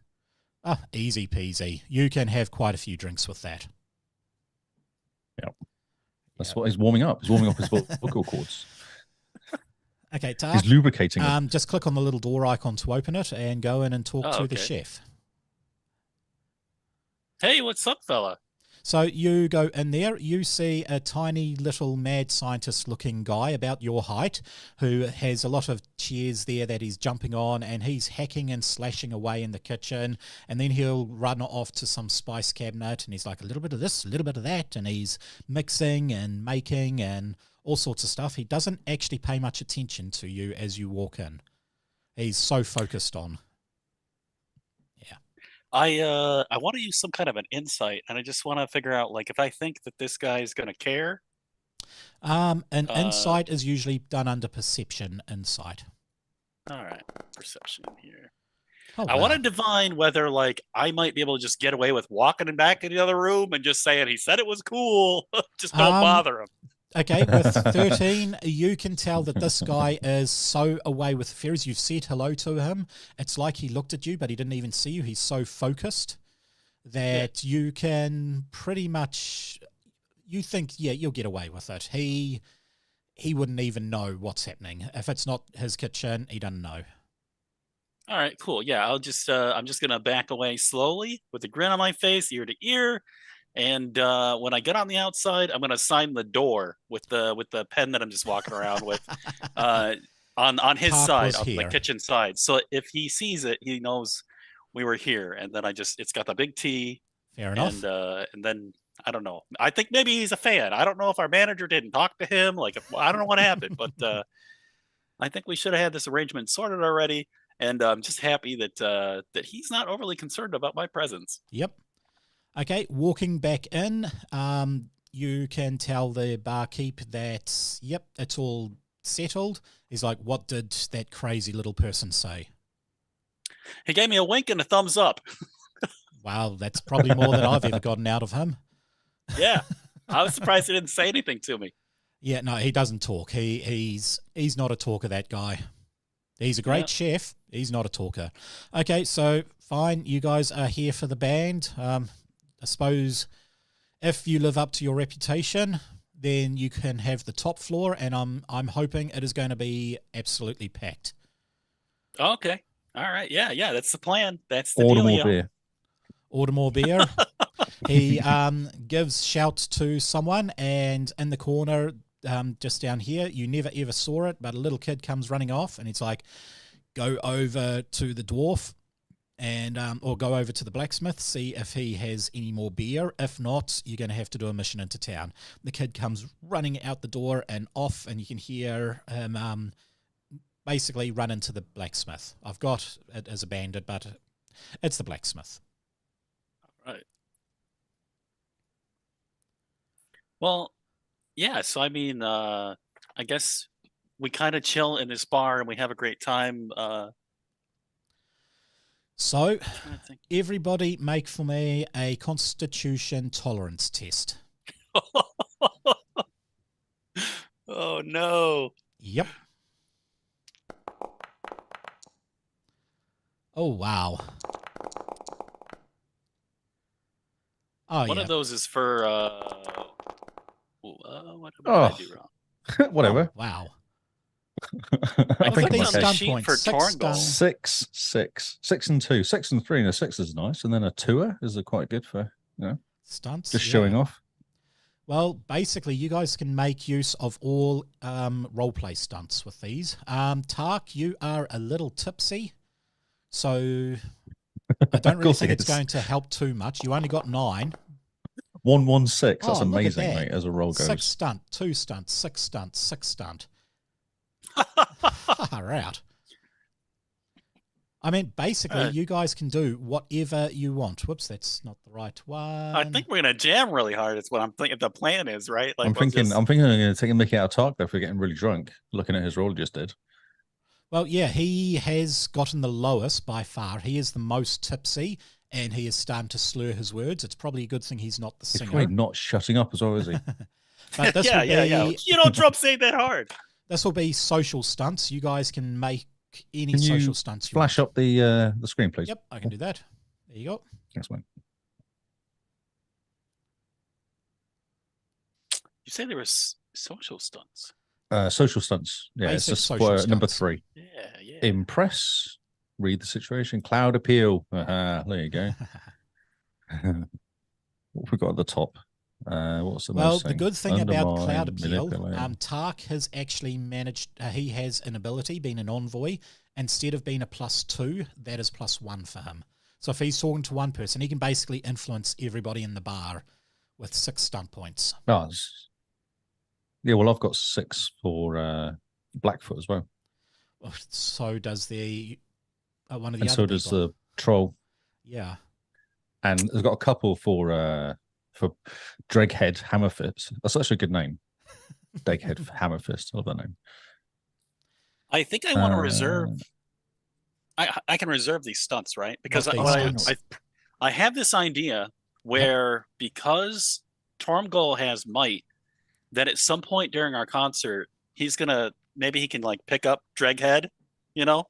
Easy peasy. You can have quite a few drinks with that. Yep. That's what he's warming up. He's warming up his vocal cords. Okay, Tark. He's lubricating it. Just click on the little door icon to open it and go in and talk to the chef. Hey, what's up, fella? So you go in there, you see a tiny little mad scientist looking guy about your height who has a lot of chairs there that he's jumping on, and he's hacking and slashing away in the kitchen, and then he'll run off to some spice cabinet and he's like a little bit of this, a little bit of that, and he's mixing and making and all sorts of stuff. He doesn't actually pay much attention to you as you walk in. He's so focused on. I want to use some kind of an insight, and I just want to figure out, like, if I think that this guy's gonna care. Insight is usually done under perception insight. All right, perception here. Oh, I want to divine whether, like, I might be able to just get away with walking him back in the other room and just saying he said it was cool. Just don't bother him. Okay, with 13, you can tell that this guy is so away with affairs. You've said hello to him. It's like he looked at you, but he didn't even see you. He's so focused that you can pretty much, you think, you'll get away with it. He wouldn't even know what's happening. If it's not his kitchen, he doesn't know. All right, cool. Yeah, I'm just gonna back away slowly with a grin on my face, ear to ear. And when I get on the outside, I'm going to sign the door with the pen that I'm just walking around with on his side, on the kitchen side. So if he sees it, he knows we were here. And then it's got the big T. Fair enough. And then I don't know. I think maybe he's a fan. I don't know if our manager didn't talk to him. Like, I don't know what happened, but I think we should have had this arrangement sorted already. And I'm just happy that he's not overly concerned about my presence. Yep. Okay, walking back in, you can tell the barkeep that, yep, it's all settled. He's like, what did that crazy little person say? He gave me a wink and a thumbs up. Wow, that's probably more than I've ever gotten out of him. Yeah, I was surprised he didn't say anything to me. Yeah, no, he doesn't talk. He's not a talker, that guy. He's a great chef. He's not a talker. Okay, so fine, you guys are here for the band. I suppose if you live up to your reputation, then you can have the top floor, and I'm hoping it is going to be absolutely packed. Okay. All right. Yeah, that's the plan. That's the Order deal. more beer. Order more beer. He gives shouts to someone, and in the corner, just down here. You never ever saw it, but a little kid comes running off, and it's like, go over to the dwarf, and or go over to the blacksmith, see if he has any more beer. If not, you're going to have to do a mission into town. The kid comes running out the door and off, and you can hear him basically run into the blacksmith. I've got it as a bandit, but it's the blacksmith. Right. Well, yeah. So I mean, I guess we kind of chill in this bar and we have a great time. So, Trying to think. everybody make for me a constitution tolerance test. Oh no! Yep. Oh, wow. Oh, One yeah. of those is for what did I do wrong? Whatever. Oh, wow. I think these in my stunt case, sheet points. for 6 Torngal. stun. 6 and 2, 6 and 3, and a 6 is nice, and then a 2er is quite good for Stunts. just yeah. showing off. Well, basically, you guys can make use of all roleplay stunts with these. Tark, you are a little tipsy, so I don't really course think he it's is. going to help too much. You only got 9. 116. That's Oh, look at amazing, that. mate. As a roll 6 goes. stunt, 2 stunt, 6 stunt, 6 stunt. Far out. I mean, basically, you guys can do whatever you want. Whoops, that's not the right one. I think we're gonna jam really hard. Is what I'm thinking. The plan is right. Like I'm we'll thinking just- I'm going to take a mickey out of Tark though for getting really drunk, looking at his roll he just did. Well, yeah, he has gotten the lowest by far. He is the most tipsy, and he is starting to slur his words. It's probably a good thing he's not the He's singer. probably not shutting up as well, is he? But this yeah, will yeah. be You know, Trump say that hard. this will be social stunts. You guys can make any Can you social stunts you Flash want. up the screen, please. Yep, I can do that. There you go. Thanks, mate. You say there was social stunts. Social stunts. Yeah, it's Basic just social for number stunts. 3. Yeah, yeah. Impress. Read the situation. Cloud appeal. There you go. What have we got at the top? What's the Well, most the thing? good thing about Undermine, Cloud Appeal, manipulate. Tark has actually managed, he has an ability, being an envoy, instead of being a +2, that is +1 for him. So if he's talking to one person, he can basically influence everybody in the bar with 6 stunt points. Oh, yeah, well, I've got 6 for Blackfoot as well. So does the one of the And other so big does one. the Troll. Yeah. And there's got a couple for Dreghead Hammerfist. That's actually a good name. Dreghead Hammerfist. I love that name. I think I want to reserve. I can reserve these stunts, right? Because What I, these stunts? I have this idea where because Tormgul has might, that at some point during our concert, he's gonna maybe he can like pick up Dreghead, you know?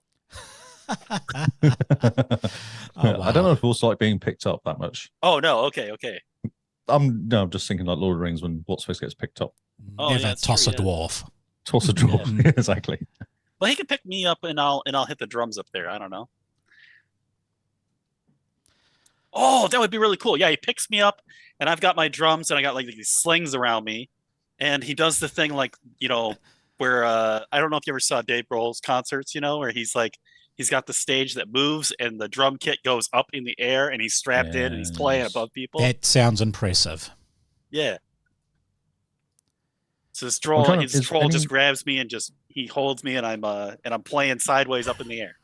I don't know if it's like being picked up that much. Oh no, okay. I'm just thinking like Lord of the Rings when what's supposed to get picked up. Oh, Never yeah, that's toss true, a yeah. dwarf. Toss a draw. Exactly. Well, he can pick me up and I'll hit the drums up there. I don't know. Oh, that would be really cool. Yeah, he picks me up and I've got my drums and I got like these slings around me. And he does the thing like, where I don't know if you ever saw Dave Grohl's concerts, where he's got the stage that moves and the drum kit goes up in the air and he's strapped in and he's playing Yes. above people. That sounds impressive. Yeah. So this troll just grabs me and he holds me and I'm playing sideways up in the air.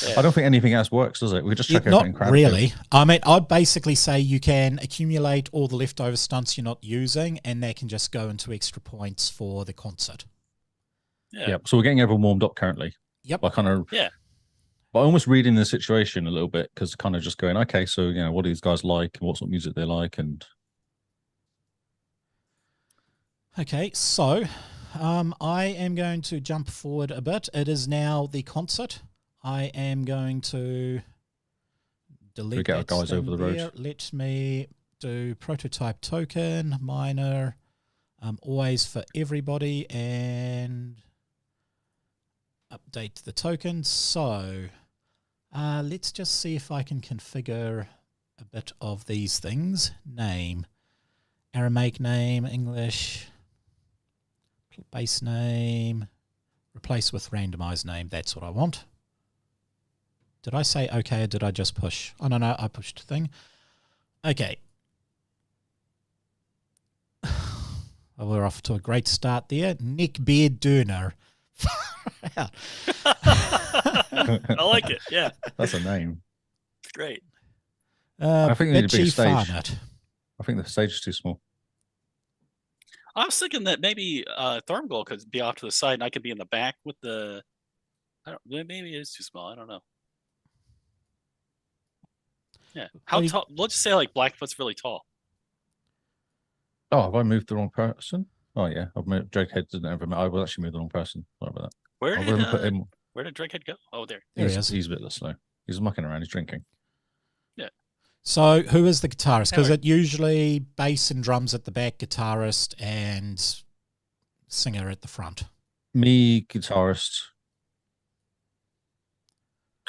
Yeah. I don't think anything else works, does it? We just check Not everything. Crowd really. I mean, I'd basically say you can accumulate all the leftover stunts you're not using, and they can just go into extra points for the concert. Yeah. Yep. So we're getting everyone warmed up currently. Yep. By kind of by almost reading the situation a little bit, because kind of just going, okay, so what do these guys like and what sort of music they like, and Okay, so I am going to jump forward a bit. It is now the concert. I am going to delete get our that guys thing over the road. there. Let me do prototype token, minor, always for everybody, and update the token. So let's just see if I can configure a bit of these things. Name, Aramaic name, English. Base name. Replace with randomized name. That's what I want. Did I say okay or did I just push? Oh, no, I pushed the thing. Okay. Well, we're off to a great start there. Neckbeard Durner. I like it. Yeah, That's a name. it's great. I think they need a bigger Bitchy stage. Farnet. I think the stage is too small. I was thinking that maybe Thormgold could be off to the side, and I could be in the back with the. I don't. Maybe it is too small. I don't know. Yeah. How tall? Let's just say like Blackfoot's really tall. Oh, have I moved the wrong person? Oh yeah, I've moved. Drakehead didn't ever. I will actually move the wrong person. Sorry about that. Where I'll did really put him. Where did Drakehead go? Oh, there. There he is. He's a bit slow. He's mucking around. He's drinking. Yeah. So who is the guitarist? Because Anyway. it usually bass and drums at the back, guitarist and singer at the front. Me, guitarist.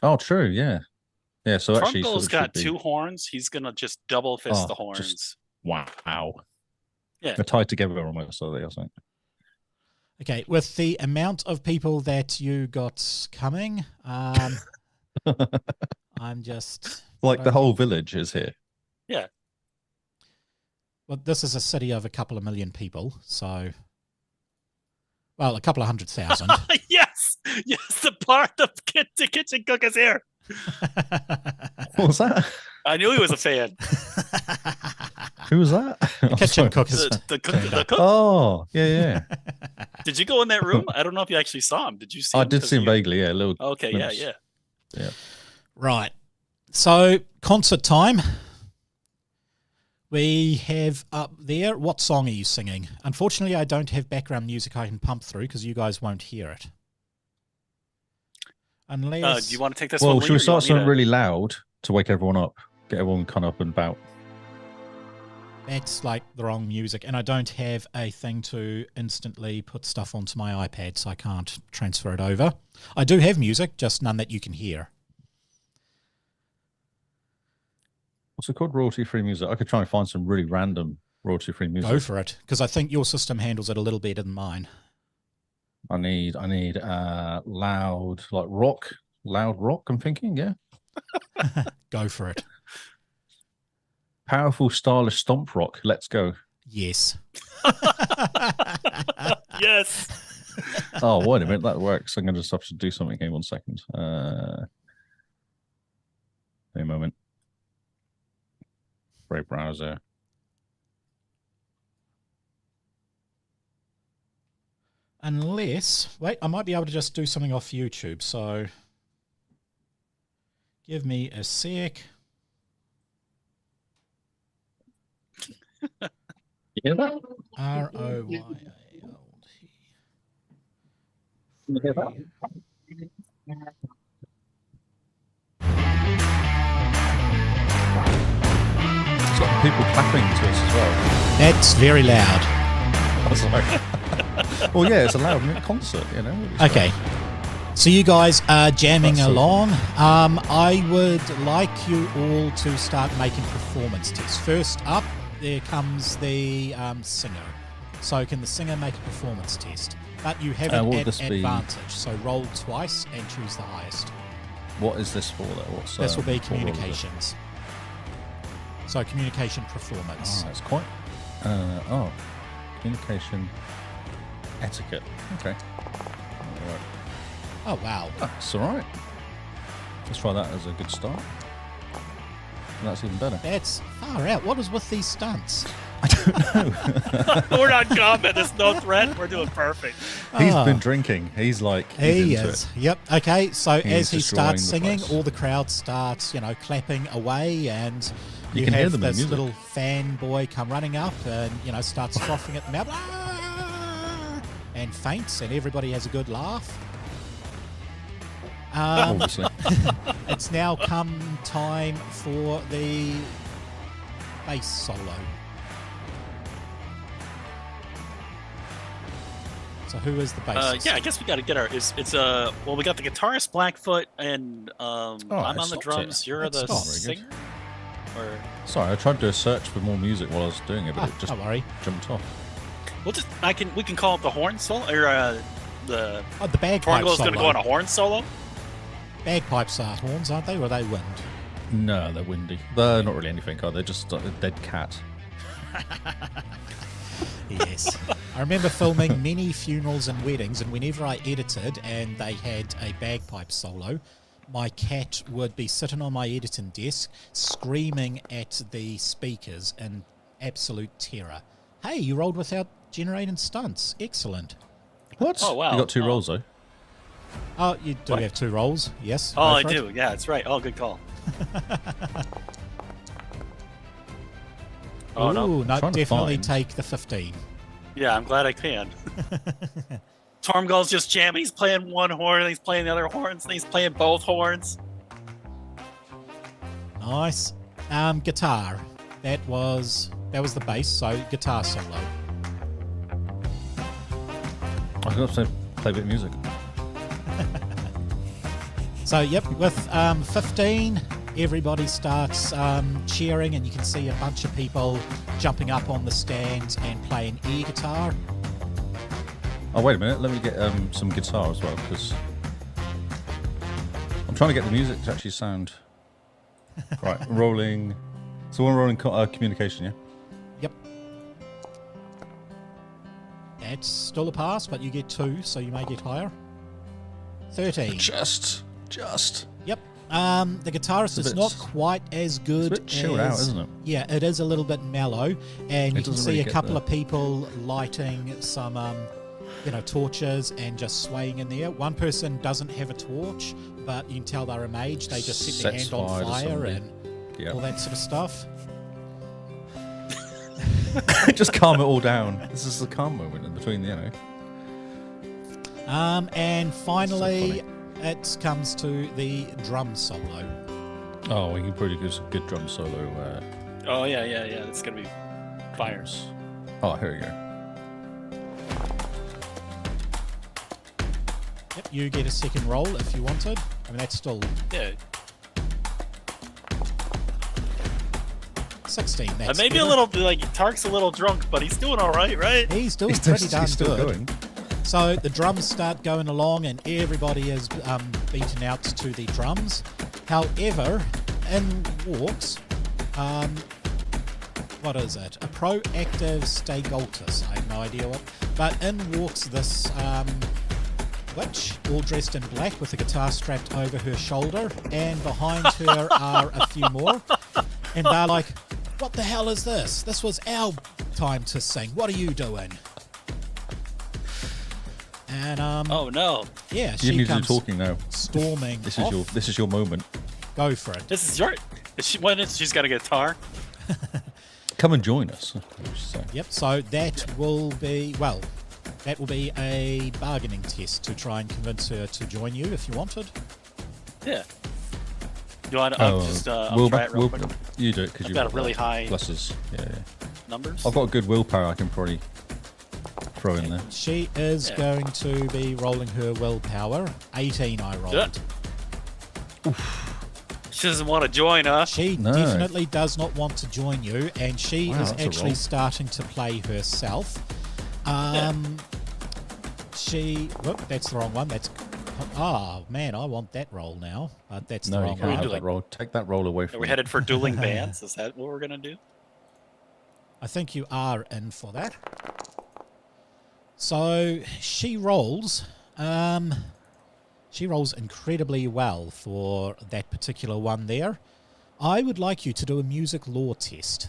Oh, true. Yeah. Yeah. So actually, Thormgold's should got be- 2 horns. He's gonna just double fist Oh, the horns. Wow. Yeah. They're tied together almost, are they? Or something. Okay, with the amount of people that you got coming, I'm just... Like the whole village is here. Yeah. Well, this is a city of a couple of million people, so... Well, a couple of 100,000. Yes. The kitchen cook is here. What was that? I knew he was a fan. Who was that? The kitchen cook is... The cook. Oh, yeah. Did you go in that room? I don't know if you actually saw him. Did you see him? I did see him vaguely. Yeah, a little. Okay, glimpse. yeah. Right. So, concert time. We have up there... What song are you singing? Unfortunately, I don't have background music I can pump through because you guys won't hear it. Unless... Do you want to take this Well, one? should we lead, or start you something want me really loud to wake everyone up? Get everyone kind of up and about. That's like the wrong music, and I don't have a thing to instantly put stuff onto my iPad, so I can't transfer it over. I do have music, just none that you can hear. What's it called? Royalty-free music. I could try and find some really random royalty-free music. Go for it, because I think your system handles it a little better than mine. I need loud, like rock, loud rock. I'm thinking, yeah. Go for it. Powerful, stylish stomp rock. Let's go. Yes. Yes. Oh, wait a minute, that works. I'm going to just have to do something here. 1 second. Wait a moment. Brave browser. Unless... Wait, I might be able to just do something off YouTube, so... Give me a sec. You hear that? ROYALT. Can you hear that? It's got people clapping to us as well. That's very loud. Oh, sorry. Well, yeah, it's a loud concert, you know. Okay. So you guys are jamming That's so along. I would like you all to start making performance tests. First up, there comes the singer. So can the singer make a performance test? But you have it what would at this be? advantage. So roll twice and choose the highest. What is this for, though? What's This will be what role is it? communications. So communication performance. Oh, it's quite. Communication etiquette. Okay. All right. Oh, wow. That's all right. Let's try that as a good start. And that's even better. That's far out. What is with these stunts? I don't know. We're not combat. There's no threat. We're doing perfect. He's Ah. been drinking. He's like, he's He into is. it. Yep. Okay. So He as is he destroying starts the singing, place. all the crowd starts, clapping away, and You you can hear have them in this music. little fanboy come running up and starts frothing at the mouth, and faints, and everybody has a good laugh. Obviously. It's now come time for the bass solo. So who is the bassist? Yeah, I guess we got to get our. Well, we got the guitarist Blackfoot, and I'm it on the stopped drums. it. You're It the stopped. Very good. singer. Or Sorry, I tried to search for more music while I was doing it, but it just Don't worry. jumped off. We can call it the horn solo, or the The bagpipe Torngo's solo. going to go on a horn solo. Bagpipes are horns, aren't they? Or are they wind? No, they're windy. They're not really anything, are they? Just a dead cat. Yes. I remember filming many funerals and weddings, and whenever I edited and they had a bagpipe solo, my cat would be sitting on my editing desk screaming at the speakers in absolute terror. Hey, you rolled without generating stunts. Excellent. What? Oh, wow. You got 2 rolls, though. Oh, you do What? have 2 rolls, yes. Oh, go I for it. do. Yeah, that's right. Oh, good call. Oh, no. Ooh, no, trying to definitely find- take the 15. Yeah, I'm glad I can. Tormgall's just jamming. He's playing one horn, and he's playing the other horns, and he's playing both horns. Nice. Guitar. That was the bass, so guitar solo. I was going to say play a bit of music. So, yep, with 15, everybody starts cheering, and you can see a bunch of people jumping up on the stands and playing air guitar. Oh, wait a minute. Let me get some guitar as well, because I'm trying to get the music to actually sound right. Rolling. So we're rolling communication, yeah? Yep. That's still a pass, but you get 2, so you may get higher. 13. Just. Yep. The guitarist It's a is bit- not quite as good It's a bit chilled out, isn't it? Yeah, it is a little bit mellow, and you can doesn't see really a get couple the- of people lighting some, torches and just swaying in there. One person doesn't have a torch, but you can tell they're a mage. They just set their Sets hand on fire to fire somebody. and Yeah. all that sort of stuff. Just calm it all down. This is the calm moment in between, you know. And finally, So it comes to the drum solo. Oh, we can probably do some good drum solo. Oh, yeah. It's going to be fires. Oh, here we go. Yep, you get a second roll if you wanted. I mean, that's still Yeah. 16. That's Maybe a better. little, like, Tark's a little drunk, but he's doing all right, right? He's doing pretty darn He's still good. going. So the drums start going along, and everybody is beaten out to the drums. However, in walks, what is it? A proactive Stegultus. I have no idea what. But in walks this witch, all dressed in black with a guitar strapped over her shoulder, and behind her are a few more. And they're like, what the hell is this? This was our time to sing. What are you doing? And Oh, no. yeah, You she need to do comes talking now. storming This off. is your moment. Go for it. This is your... She's got a guitar? Come and join us. I should say. Yep. So that will be a bargaining test to try and convince her to join you if you wanted. Yeah. You want to I'll try it real quick. You do it because I've you've got a really high pluses. Yeah. numbers. I've got good willpower. I can probably throw in there. She is Yeah. going to be rolling her willpower. 18 I rolled. Yeah. She doesn't want to join us. She No. definitely does not want to join you, and she Wow, is that's a actually roll. starting to play herself. Whoop, that's the wrong one. Oh man, I want that roll now, but that's the No, you wrong can't one. have doing? that roll. Take that roll away Are from we me. headed for dueling bands? Is that what we're going to do? I think you are in for that. So she rolls. She rolls incredibly well for that particular one there. I would like you to do a music lore test.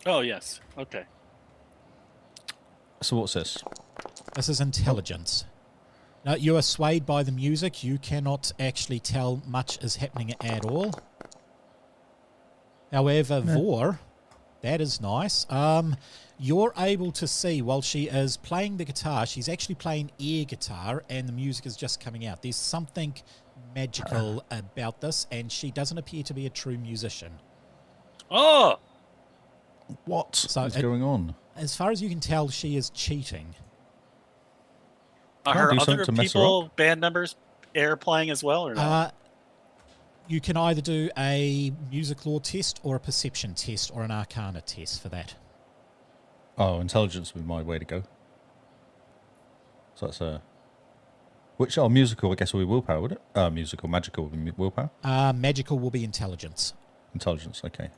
Oh, yes. Okay. So what's this? This is intelligence. Now, you are swayed by the music. You cannot actually tell much is happening at all. However, Vor, that is nice. You're able to see while she is playing the guitar, she's actually playing air guitar and the music is just coming out. There's something magical about this, and she doesn't appear to be a true musician. Oh! What So is it- going on? As far as you can tell, she is cheating. Are Can I her do other something to mess her people, band members, air playing as well, or not? You can either do a music lore test or a perception test or an arcana test for that. Oh, intelligence would be my way to go. So that's a... Which, musical, I guess, will be willpower, would it? Magical would be willpower? Magical will be intelligence. Intelligence, okay.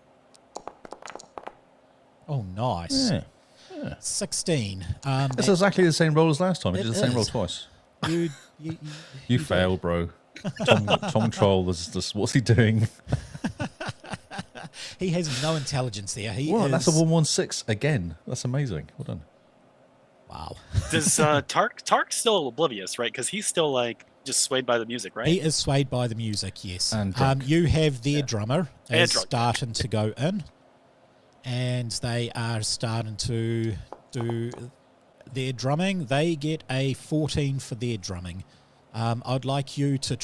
Oh, nice. Yeah. 16. It's exactly the same roll as last time. It did the same roll is. twice. You failed, bro. Tom Troll, what's he doing? He has no intelligence there. That's a 116 again. That's amazing. Well done. Wow. Does Tark's still oblivious, right? Because he's still like just swayed by the music, right? He is swayed by the music, yes. And drunk. You have their drummer And is drunk. starting to go in, and they are starting to do their drumming. They get a 14 for their drumming. I'd like you to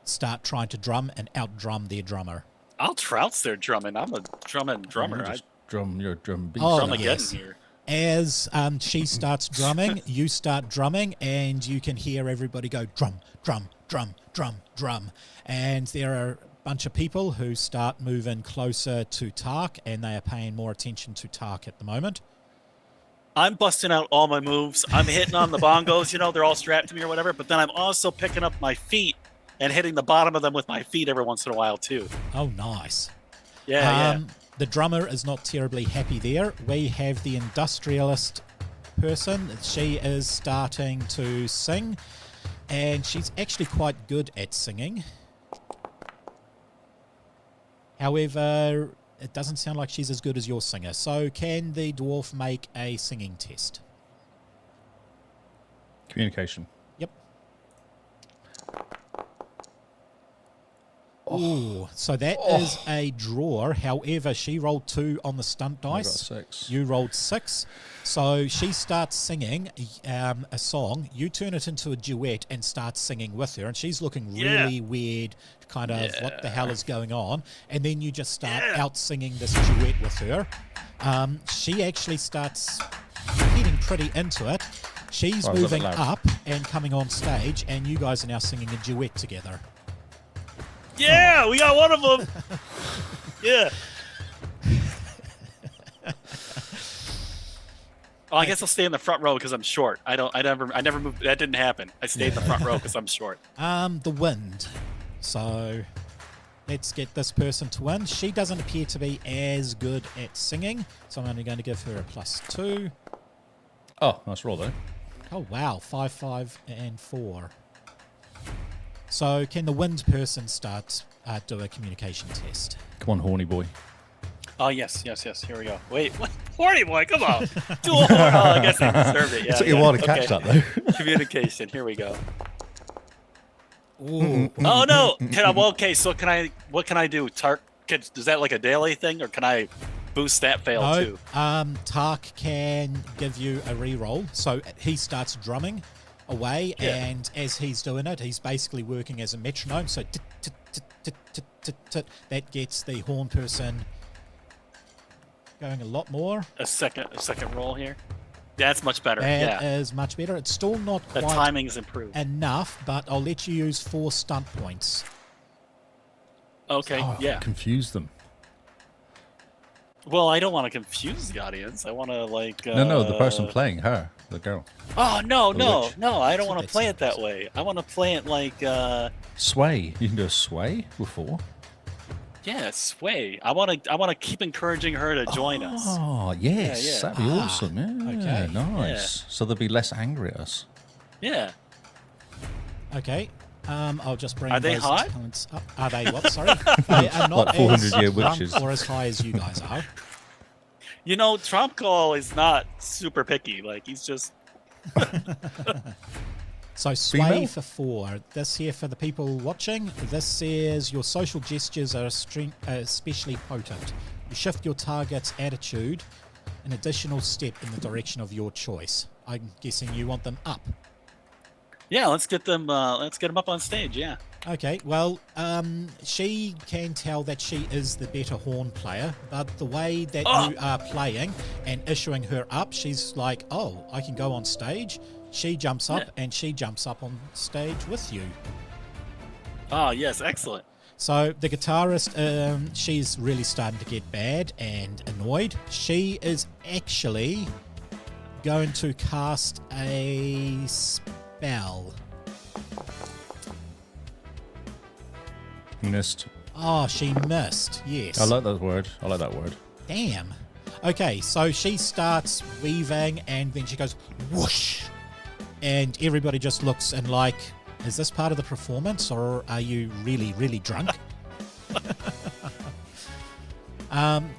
start trying to drum and out-drum their drummer. I'll trounce their drumming. I'm a drumming drummer. I Your drum beat. Oh, drum yes. again here. As she starts drumming, you start drumming, and you can hear everybody go drum, drum, drum, drum, drum. And there are a bunch of people who start moving closer to Tark, and they are paying more attention to Tark at the moment. I'm busting out all my moves. I'm hitting on the bongos, they're all strapped to me or whatever, but then I'm also picking up my feet and hitting the bottom of them with my feet every once in a while too. Oh, nice. Yeah. The drummer is not terribly happy there. We have the industrialist person. She is starting to sing, and she's actually quite good at singing. However, it doesn't sound like she's as good as your singer. So can the dwarf make a singing test? Communication. Yep. Oh, so that is a draw. However, she rolled 2 on the stunt I dice. got 6. You rolled 6. So she starts singing a song. You turn it into a duet and start singing with her. And she's looking really weird, kind of what the hell is going on. And then you just start out singing this duet with her. She actually starts getting pretty into it. She's Oh, I was a bit moving loud. up and coming on stage. And you guys are now singing a duet together. Yeah, we got one of them. Yeah. Oh, I guess I'll stay in the front row because I'm short. I never moved. That didn't happen. I stayed in the front row because I'm short. The wind. So let's get this person to win. She doesn't appear to be as good at singing, so I'm only going to give her a +2. Oh, nice roll though. Oh wow, 5, 5, and 4. So can the wind person start do a communication test? Come on, horny boy. Oh yes. Here we go. Wait, what? Horny boy, come on. Do a horn. Oh, I guess I deserved it. Yeah, It took you a while to catch that though. Communication. Here we go. Ooh. Oh no! Okay, so what can I do? Is that like a daily thing, or can I boost that fail No, too? Tark can give you a re-roll. So he starts drumming away, and as he's doing it, he's basically working as a metronome. So that gets the horn person going a lot more. A second roll here. That's much better. That Yeah, is much better. It's still not the quite timing is improved. enough, but I'll let you use 4 stunt points. Okay, Oh, yeah. Confuse them. Well, I don't want to confuse the audience. I want to like. No, the person playing her, the girl. Oh no! witch. I don't want to That's play it that not- way. I want to play it like. Sway. You can do a sway with 4. Yeah, sway. I want to keep encouraging her to join us. Oh, yes. yeah. That'd be awesome. Yeah, okay. Nice. So they'll be less angry at us. Yeah. Okay. I'll just bring Are they those hot? talents up. Are they what? Sorry. They are not Like 400-year as drunk witches. or as high as you guys are. Trump call is not super picky. Like he's just. So sway Female? for 4. This here for the people watching. This says your social gestures are especially potent. You shift your target's attitude an additional step in the direction of your choice. I'm guessing you want them up. Yeah, let's get them. Let's get them up on stage. Yeah. Okay, well, she can tell that she is the better horn player, but the way that you are playing and issuing her up, she's like, oh, I can go on stage. She jumps up and she jumps up on stage with you. Oh yes, excellent. So the guitarist, she's really starting to get bad and annoyed. She is actually going to cast a spell. Missed. Oh, she missed. Yes. I like that word. I like that word. Damn. Okay, so she starts weaving and then she goes whoosh. And everybody just looks and like, is this part of the performance or are you really, really drunk?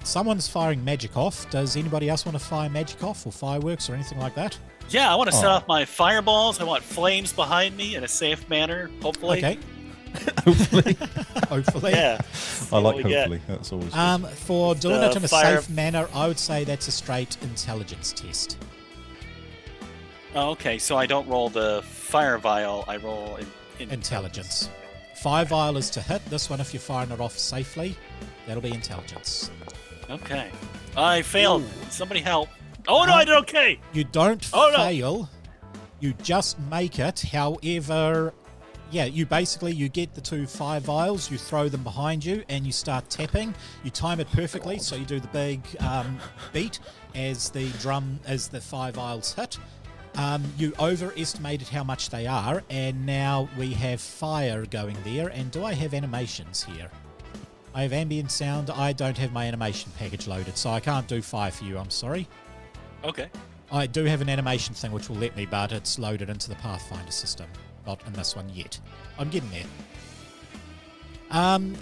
Someone's firing magic off. Does anybody else want to fire magic off or fireworks or anything like that? Yeah, I want to set off my fireballs. I want flames behind me in a safe manner, hopefully. Okay. Hopefully. Hopefully. Yeah. I like what we get. hopefully. That's always good. For doing The it in a fire- safe manner, I would say that's a straight intelligence test. Oh, okay, so I don't roll the fire vial. I roll Intelligence. Fire vial is to hit. This one, if you're firing it off safely, that'll be intelligence. Okay. I failed. Somebody help. Oh, no, I did okay. You don't Oh, no. fail. You just make it. However, yeah, you get the 2 fire vials, you throw them behind you, and you start tapping. You time it perfectly, so you do the big beat as the fire vials hit. You overestimated how much they are, and now we have fire going there. And do I have animations here? I have ambient sound. I don't have my animation package loaded, so I can't do fire for you. I'm sorry. Okay. I do have an animation thing which will let me, but it's loaded into the Pathfinder system. Not in this one yet. I'm getting there.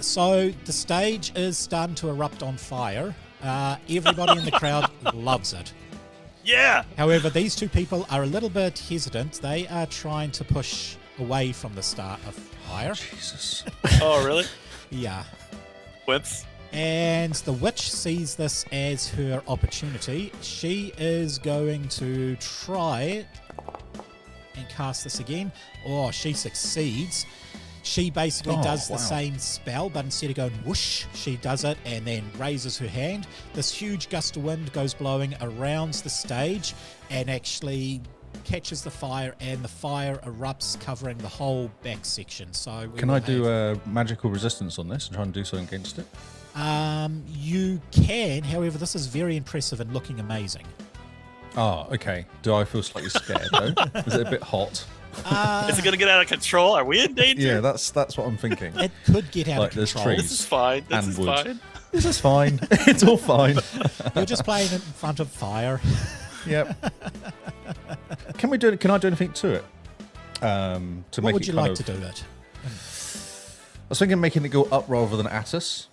So the stage is starting to erupt on fire. Everybody in the crowd loves it. Yeah. However, these 2 people are a little bit hesitant. They are trying to push away from the start of fire. Jesus. Oh, really? Yeah. Whoops. And the witch sees this as her opportunity. She is going to try and cast this again. Oh, she succeeds. She basically does the same spell, but instead of going whoosh, she does it and then raises her hand. This huge gust of wind goes blowing around the stage and actually catches the fire, and the fire erupts, covering the whole back section. So Can I do a magical resistance on this and try and do something against it? You can. However, this is very impressive and looking amazing. Oh, okay. Do I feel slightly scared though? Is it a bit hot? Is it going to get out of control? Are we in danger? Yeah, that's what I'm thinking. It could get out Like of there's control. trees. This is fine. This And is wood. fine. This is fine. It's all fine. You're just playing it in front of fire. Yep. Can I do anything to it? To What make would it you kind like of- to do it? I was thinking making it go up rather than at us.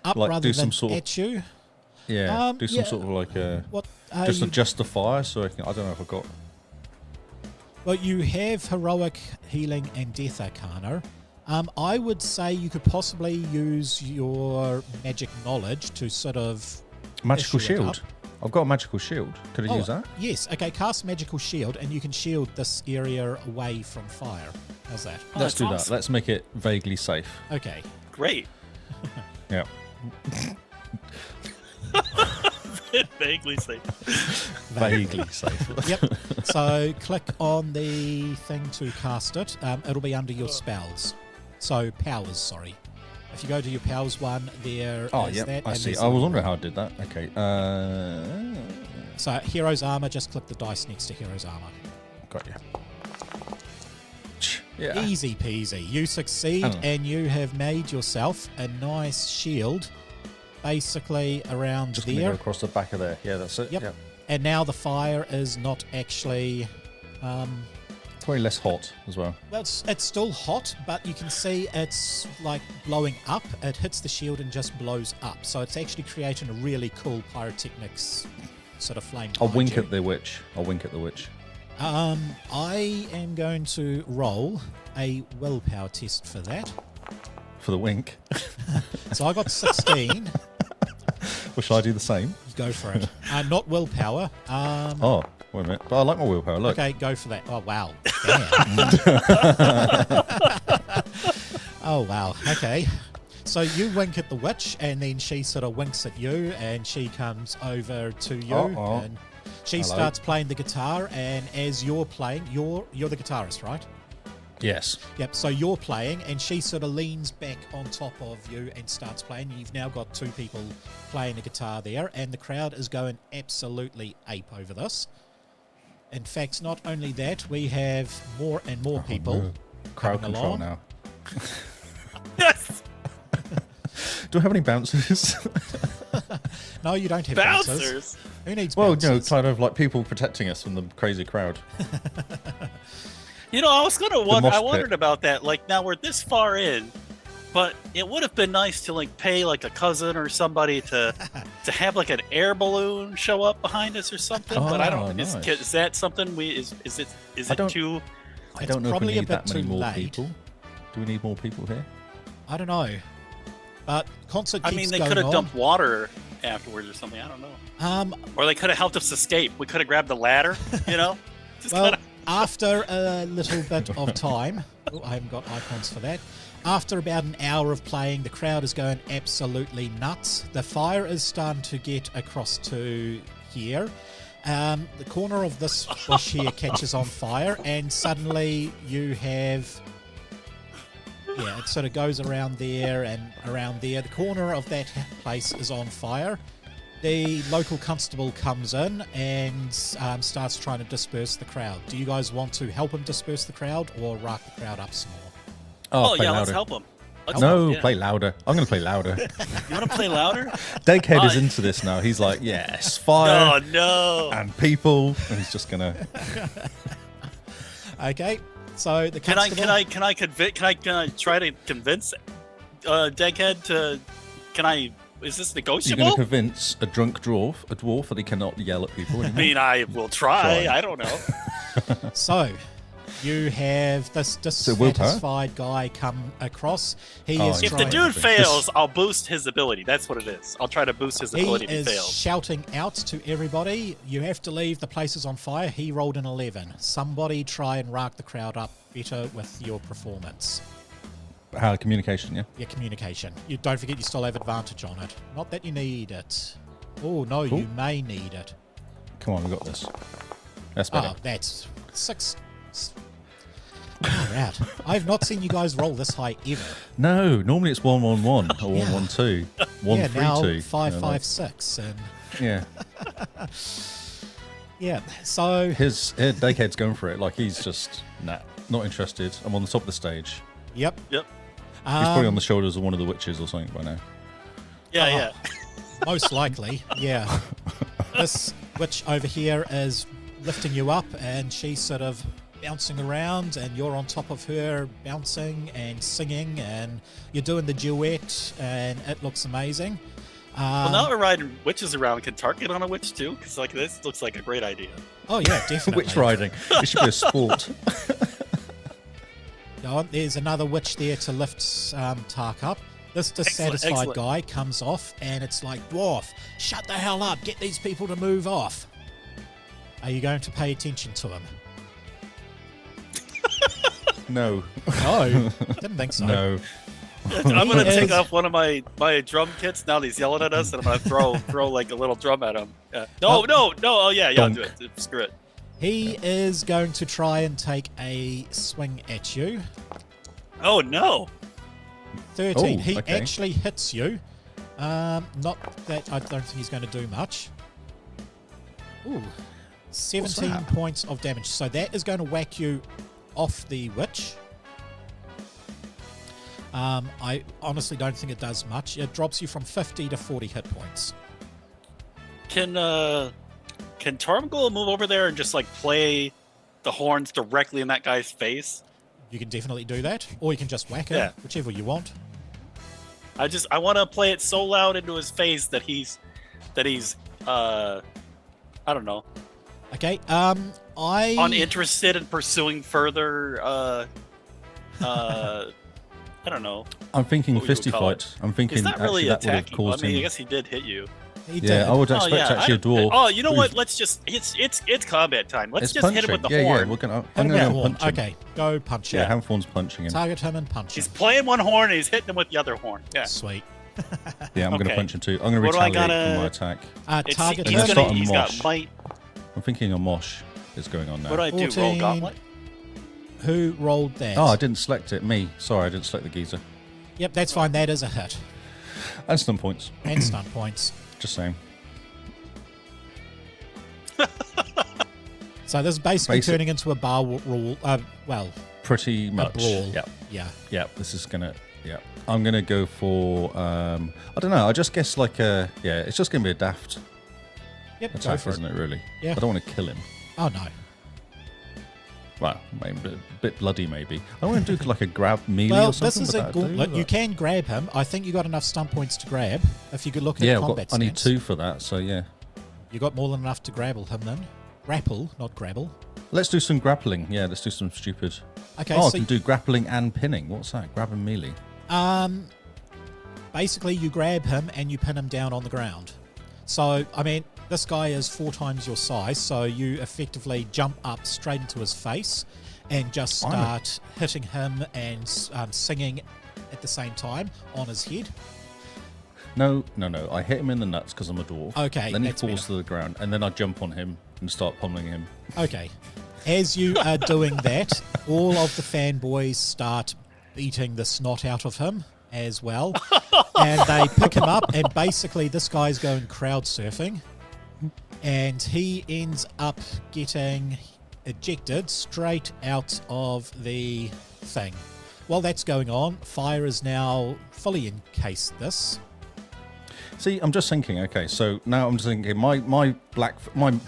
Up like rather do than some sort of at you? yeah, do some yeah. sort of like a What? just you, adjust the fire so I don't know if I got. well, you have heroic healing and death arcana. I would say you could possibly use your magic knowledge to sort of Magical issue it shield. up. I've got a magical shield. Could I use that? Yes. Okay, cast magical shield and you can shield this area away from fire. How's that? Oh, Let's that's do awesome. that. Let's make it vaguely safe. Okay. Great. Yeah. Vaguely safe. Vaguely safe. Yep. So click on the thing to cast it. It'll be under your spells. So powers, sorry. If you go to your powers one, there Oh, is yeah. that. I and see. there's I was the- wondering how I did that. Okay. So hero's armor, just click the dice next to hero's armor. Got you. Yeah. Easy peasy. You succeed Oh. and you have made yourself a nice shield basically around Just gonna go there. across the back of there. Yeah, that's it. Yep. Yeah. And now the fire is not actually Probably less hot as well. well, it's still hot, but you can see it's like blowing up. It hits the shield and just blows up. So it's actually creating a really cool pyrotechnics sort of flame. I'll behind wink you. at the witch. I'll wink at the witch. I am going to roll a willpower test for that. For the wink. So I got 16. Or shall I do the same? Go for it. Not willpower. Oh, wait a minute. But I like my willpower. Look. Okay, go for that. Oh, wow. Damn. Oh, wow. Okay. So you wink at the witch, and then she sort of winks at you, and she comes over to you, Uh-oh. and she Hello. starts playing the guitar. And as you're playing, you're the guitarist, right? Yes. Yep, so you're playing, and she sort of leans back on top of you and starts playing. You've now got 2 people playing the guitar there, and the crowd is going absolutely ape over this. In fact, not only that, we have more and more people No. Crowd coming control along. now. Yes. Do I have any bouncers? No, you don't have bouncers. Bouncers. Who needs Well, bouncers? kind of like people protecting us from the crazy crowd. You know, I was gonna wonder. mosh I pit. wondered about that. Like, now we're this far in, but it would have been nice to like pay like a cousin or somebody to have like an air balloon show up behind us or something. But I don't. nice. Is that something we is it I don't- too? I It's don't know if we probably a need that bit many too more late. people. Do we need more people here? I don't know. But concert I keeps mean, they going could have on. dumped water afterwards or something. I don't know. Um, Or they could have helped us escape. We could have grabbed the ladder. You know. Just well, kinda- after a little bit of time, oh, I haven't got icons for that. After about an hour of playing, the crowd is going absolutely nuts. The fire is starting to get across to here. The corner of this bush here catches on fire, and suddenly you have... Yeah, it sort of goes around there and around there. The corner of that place is on fire. The local constable comes in and starts trying to disperse the crowd. Do you guys want to help him disperse the crowd or rack the crowd up some more? Oh play yeah, louder. let's help them. No, yeah. play louder. I'm going to play louder. You want to play louder? Deghead is Uh, into this now. He's like, yes, fire Oh no! and people, and he's just gonna. Okay, so the Can I constable... can I try to convince Deghead to? Can I? Is this You're negotiable? going to convince a drunk dwarf that he cannot yell at people I anymore. mean, I will try. Try. I don't know. So, you have this willpower? dissatisfied guy come across. He Oh, is yeah. If the trying... dude This- fails, I'll boost his ability. That's what it is. I'll try to boost his He ability if he is fails. shouting out to everybody, you have to leave, the place is on fire. He rolled an 11. Somebody try and rack the crowd up better with your performance. How communication? Yeah. Your communication. You don't forget you still have advantage on it. Not that you need it. Oh, no, Cool. you may need it. Come on, we got this. That's better. Oh, that's 6. Oh, right. I've not seen you guys roll this high ever. No, normally it's 1-1-1 or Yeah. 1-1-2, Yeah, now 1-3-2. 5-5-6. And Yeah, yeah, so his Deghead's going for it. Like he's just not interested. I'm on the top of the stage. yep. Yep. He's probably on Um, the shoulders of one of the witches or something by now. Yeah, Oh. yeah. Most likely, yeah. This witch over here is lifting you up, and she's sort of bouncing around, and you're on top of her, bouncing and singing, and you're doing the duet, and it looks amazing. Well, now we're riding witches around. Can Target on a witch too? Because like this looks like a great idea. Oh yeah, definitely. Witch riding. It should be a sport. Go on, there's another witch there to lift Tark up. This dissatisfied excellent. guy comes off, and it's like, dwarf, shut the hell up, get these people to move off. Are you going to pay attention to him? No. No, didn't think so. No. I'm gonna He take is- off one of my drum kits now that he's yelling at us, and I'm gonna throw like a little drum at him. Yeah. No, no. Oh yeah, Donk. do it. Screw it. He is going to try and take a swing at you. Oh no. 13. Oh, He okay. actually hits you. Not that I don't think he's going to do much. Ooh. 17 that? points of damage. So that is going to whack you off the witch. I honestly don't think it does much. It drops you from 50 to 40 hit points. Can Tormgul move over there and just like play the horns directly in that guy's face? You can definitely do that, or you can just whack it, Yeah. whichever you want. I want to play it so loud into his face that he's I don't know, Okay. I uninterested in pursuing further I don't know. I'm thinking What would you fisty call fight. I'm thinking He's not really actually that would have attacking. Well, I caused mean, I him. guess he did hit you. he did. Yeah, I would Oh, expect yeah. actually a dwarf. Oh, you know what? who's- Let's just it's combat time. Let's It's just punching. hit him with the yeah, horn. Yeah, we're gonna. Hit I'm him with gonna the horn. punch him. Okay, go punch Yeah, him. Hamthorn's punching him. Target him and punch He's him. playing one horn and he's hitting him with the other horn. Yeah. Sweet. Yeah, I'm gonna Okay. punch him too. I'm gonna What do I retaliate gotta- from my attack. It's, Target And he's then him. start on he's got mosh. might. I'm thinking a mosh is going on now. What do I do? Roll 14. gauntlet? who rolled that? Oh, I didn't select it. Me. Sorry, I didn't select the geezer. Yep, that's fine. That is a hit. And stun points. And stun points. Just saying. So this is basically turning into a bar rule. Well, pretty much. A brawl. Yeah. Yeah. This is gonna. Yeah. I'm gonna go for. I don't know. I just guess like a. Yeah. It's just gonna be a daft Yep. attack, Go for isn't it? Really. Yeah. I don't want to kill him. Oh no. Well, maybe a bit bloody, maybe. I want to do like a grab melee Well, or something. this is a gauntlet. You can grab him. I think you got enough stun points to grab. If you could look at combat I need stats. 2 for that. So yeah. You got more than enough to grapple him then. Grapple, not grabble. Let's do some grappling. Yeah, let's do some stupid. Okay. Oh, So I can do grappling and pinning. What's that? Grab and melee. basically you grab him and you pin him down on the ground. So I mean, this guy is 4 times your size, so you effectively jump up straight into his face and just start hitting him and singing at the same time on his head. No. I hit him in the nuts because I'm a dwarf. Okay, Then he that's falls better. to the ground, and then I jump on him and start pummeling him. Okay. As you are doing that, all of the fanboys start beating the snot out of him as well. And they pick him up, and basically this guy's going crowd surfing. And he ends up getting ejected straight out of the thing. While that's going on, fire is now fully encased this. See, I'm just thinking. Okay, so now I'm just thinking. My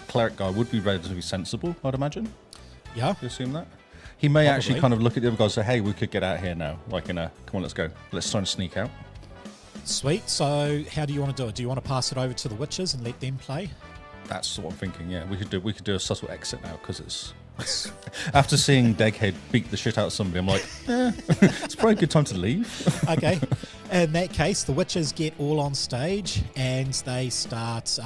cleric guy would be relatively sensible, I'd imagine. Yeah. Do you assume that? He may actually Probably. kind of look at the other guys and say, "Hey, we could get out here now." Like in a, come on, let's go. Let's try and sneak out. Sweet. So how do you want to do it? Do you want to pass it over to the witches and let them play? That's what I'm thinking. Yeah, we could do a subtle exit now because it's after seeing Deghead beat the shit out of somebody. I'm like, it's probably a good time to leave. Okay. In that case, the witches get all on stage and they start. Is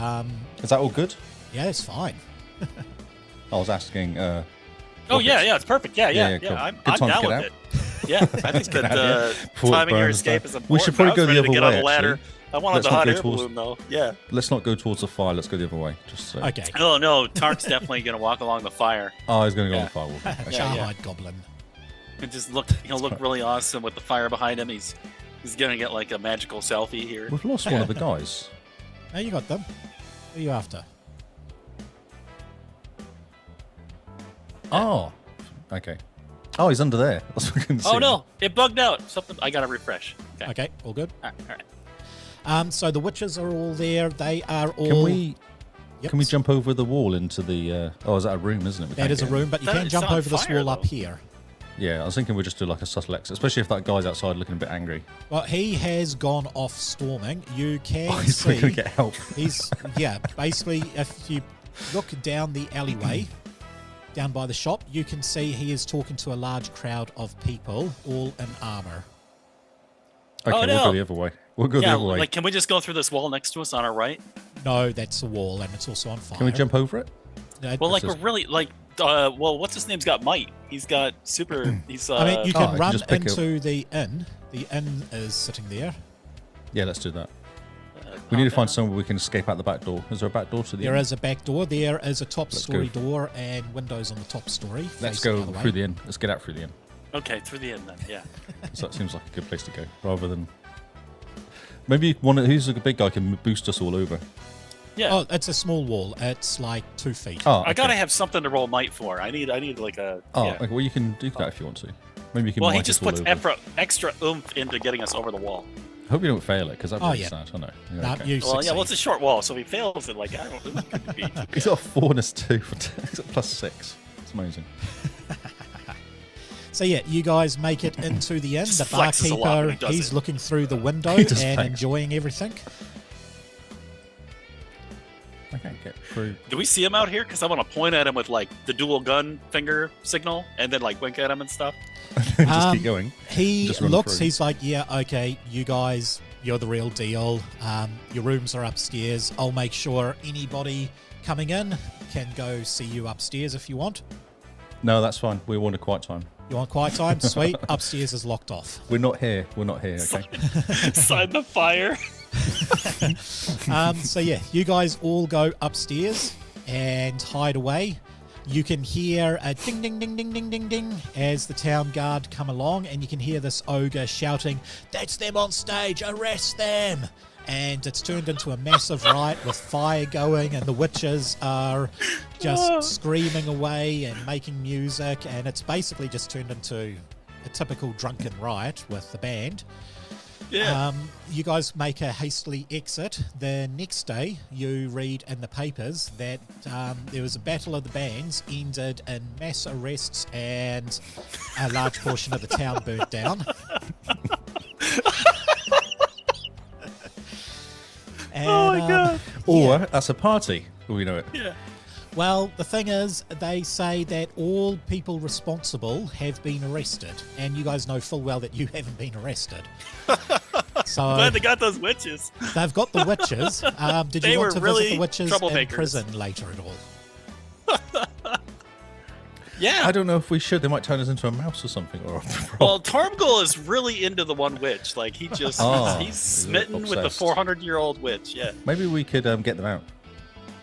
that all good? Yeah, it's fine. I was asking. Oh yeah, it's perfect. Yeah. cool. I'm Good time to down get with out. it. Yeah, I think that out here before it timing your burns escape down. is important. We should probably I was go the ready to other get on way, the ladder. actually. I wanted Let's the not hot go air towards- balloon though. Yeah. Let's not go towards the fire. Let's go the other way. Just so. Okay. Oh no, Tark's definitely gonna walk along the fire. Oh, he's going to go Yeah. on the firewall. Okay. Yeah. Charmide goblin. And just look, he'll look really awesome with the fire behind him. He's gonna get like a magical selfie here. We've lost one of the guys. No, you got them. Who are you after? Oh, okay. Oh, he's under there. That's what I couldn't see Oh him. no, it bugged out. Something. I gotta refresh. Okay. Okay, all good. All right. So the witches are all there. They are all. Can we? Yep. Can we jump over the wall into the? Oh, is that a room? Isn't it? We That can't is a get in. room, but you That can is jump on over this fire, wall up though. here. Yeah, I was thinking we'd just do like a subtle exit, especially if that guy's outside looking a bit angry. Well, he has gone off storming. You can Oh, he's see. probably gonna get help. He's basically if you look down the alleyway, down by the shop, you can see he is talking to a large crowd of people, all in armor. Okay, Oh, we'll no. go the other way. We'll go Yeah, the other way. like can we just go through this wall next to us on our right? No, that's a wall, and it's also on fire. Can we jump over it? No, Well, like This we're is- really like. Well, what's his name's got might. He's got super. He's. I mean, you Oh, can I can run just pick into the inn. The inn is sitting there. Yeah, let's do that. We need to find somewhere we can escape out the back door. Is there a back door to the? There inn? is a back door. There is a top Let's story go. door and windows on the top story. Let's facing go the other way. through the inn. Let's get out through the inn. Okay, through the end then. Yeah. So that seems like a good place to go, rather than maybe one of who's a big guy can boost us all over. Yeah. Oh, it's a small wall. It's like 2 feet. Oh, I gotta okay. have something to roll might for. I need like a. Oh, yeah. okay, well you can do that if you want to. Maybe you can. Well, he might just us all puts over. extra oomph into getting us over the wall. I hope you don't fail it because that'd be Oh, really yeah. sad. I know. Yeah, No, okay. you Well, yeah. succeed. Well, it's a short wall, so if he fails it, like I don't. It could be. He's got a 4 and a 2 for he's got +6. It's amazing. So yeah, you guys make it into the inn. Just The flexes a lot when barkeeper, he does he's it. looking through the window He does and flex. enjoying everything. I can't get through. Do we see him out here? Because I want to point at him with like the dual gun finger signal, and then like wink at him and stuff. Just keep going. He Just run looks, through. he's like, yeah, okay, you guys, you're the real deal. Your rooms are upstairs. I'll make sure anybody coming in can go see you upstairs if you want. No, that's fine. We want a quiet time. You want quiet time? Sweet. Upstairs is locked off. We're not here. We're not here. Okay. Sign the fire. So yeah, you guys all go upstairs and hide away. You can hear a ding, ding, ding, ding, ding, ding, ding as the town guard come along, and you can hear this ogre shouting, "That's them on stage, arrest them!" And it's turned into a massive riot with fire going, and the witches are just screaming away and making music, and it's basically just turned into a typical drunken riot with the band. Yeah. You guys make a hastily exit. The next day, you read in the papers that there was a battle of the bands, ended in mass arrests, and a large portion of the town burnt down. And, oh my god. Or that's a party. We know it. Yeah. Well, the thing is, they say that all people responsible have been arrested, and you guys know full well that you haven't been arrested. So Glad they got those witches. they've got the witches. Did They you want were to really visit the witches in troublemakers. prison later at all? Yeah. I don't know if we should. They might turn us into a mouse or something. Or a frog. Well, Tormgul is really into the one witch. Like he just he's He's smitten with the obsessed. 400-year-old witch. Yeah. Maybe we could get them out.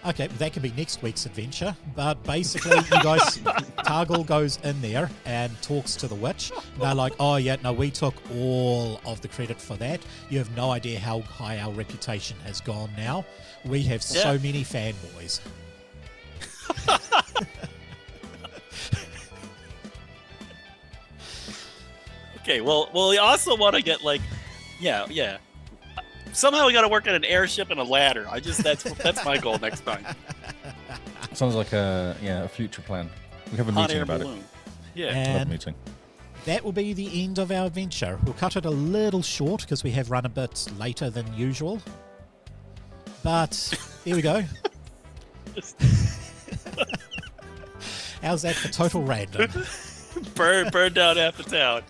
Okay, that could be next week's adventure. But basically, you guys, Targul goes in there and talks to the witch. They're like, "Oh yeah, no, we took all of the credit for that. You have no idea how high our reputation has gone now. We have so Yeah. many fanboys." Okay. Well, we also want to get like, yeah. Somehow we got to work on an airship and a ladder. That's my goal next time. Sounds like a future plan. We have a Hot meeting air about balloon. it. Yeah. We'll have a And meeting. that will be the end of our adventure. We'll cut it a little short because we have run a bit later than usual. But there we go. How's that for total random? burn down half the town.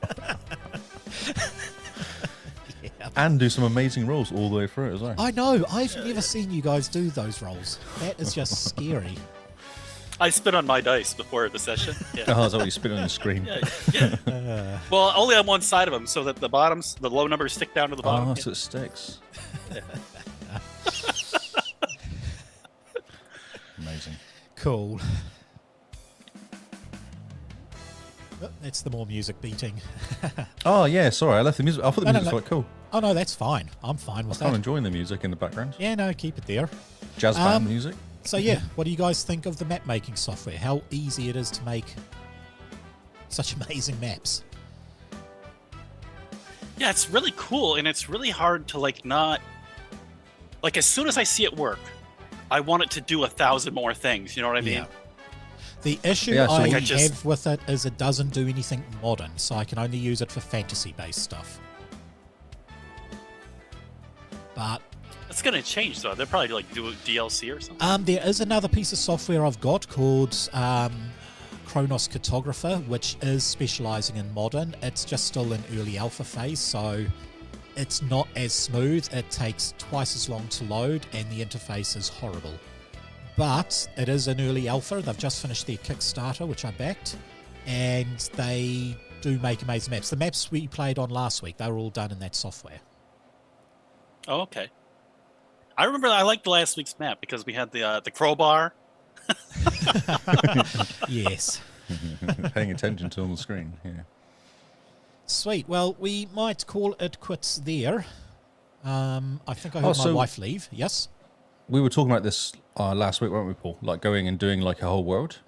And do some amazing rolls all the way through it as well. I know. I've never seen you guys do those rolls. That is just scary. I spit on my dice before the session. Yeah. Oh, is that what you spit on the screen? Yeah. Well, only on one side of them, so that the low numbers stick down to the bottom. Oh, so it sticks. Amazing. Cool. Oh, that's the more music beating. Oh, yeah, sorry, I left the music. I thought the No, music was no. quite cool. Oh, no, that's fine. I'm fine I with was kind of that. enjoying the music in the background. Yeah, no, keep it there. Jazz band music. So, yeah, what do you guys think of the map making software? How easy it is to make such amazing maps? Yeah, it's really cool, and it's really hard to not. Like, as soon as I see it work, I want it to do 1,000 more things. You know what I mean? Yeah. The issue Yeah, so I like have with it is it doesn't do anything modern, so I can only use it for fantasy-based stuff. But It's gonna change though. They'll probably do a DLC or something. there is another piece of software I've got called Chronos Cartographer, which is specializing in modern. It's just still in early alpha phase, so it's not as smooth. It takes twice as long to load, and the interface is horrible. But it is an early alpha. They've just finished their Kickstarter, which I backed, and they do make amazing maps. The maps we played on last week, they were all done in that software. Oh, okay. I remember I liked the last week's map because we had the crowbar. Yes. Paying attention to on the screen. Yeah. Sweet. Well, we might call it quits there. I think I heard Oh, my so- wife leave. Yes? We were talking about this last week, weren't we, Paul? Like going and doing like a whole world.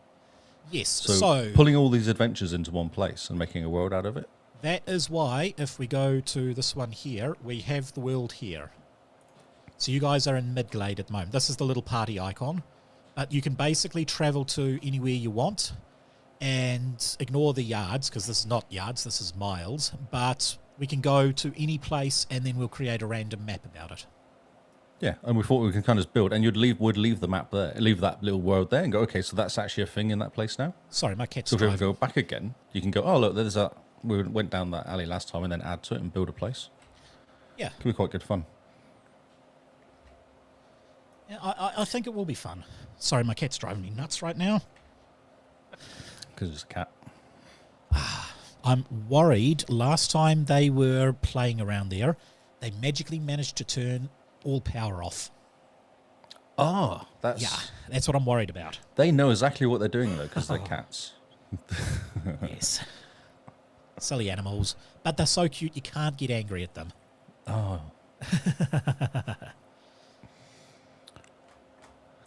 Yes. So, So pulling all these adventures into one place and making a world out of it. that is why, if we go to this one here, we have the world here. So you guys are in Midglade at the moment. This is the little party icon. But you can basically travel to anywhere you want and ignore the yards, because this is not yards, this is miles. But we can go to any place and then we'll create a random map about it. Yeah, and we thought we can kind of build, and would leave the map there, leave that little world there, and go, okay, so that's actually a thing in that place now. Sorry, my cat's So if we ever driving. go back again, you can go, oh look, there's that. We went down that alley last time, and then add to it and build a place. Yeah. Could be quite good fun. Yeah, I think it will be fun. Sorry, my cat's driving me nuts right now. Because it's a cat. I'm worried. Last time they were playing around there, they magically managed to turn all power off. Oh, that's Yeah, That's what I'm worried about. They know exactly what they're doing, though, because they're cats. Yes. Silly animals. But they're so cute, you can't get angry at them. Oh.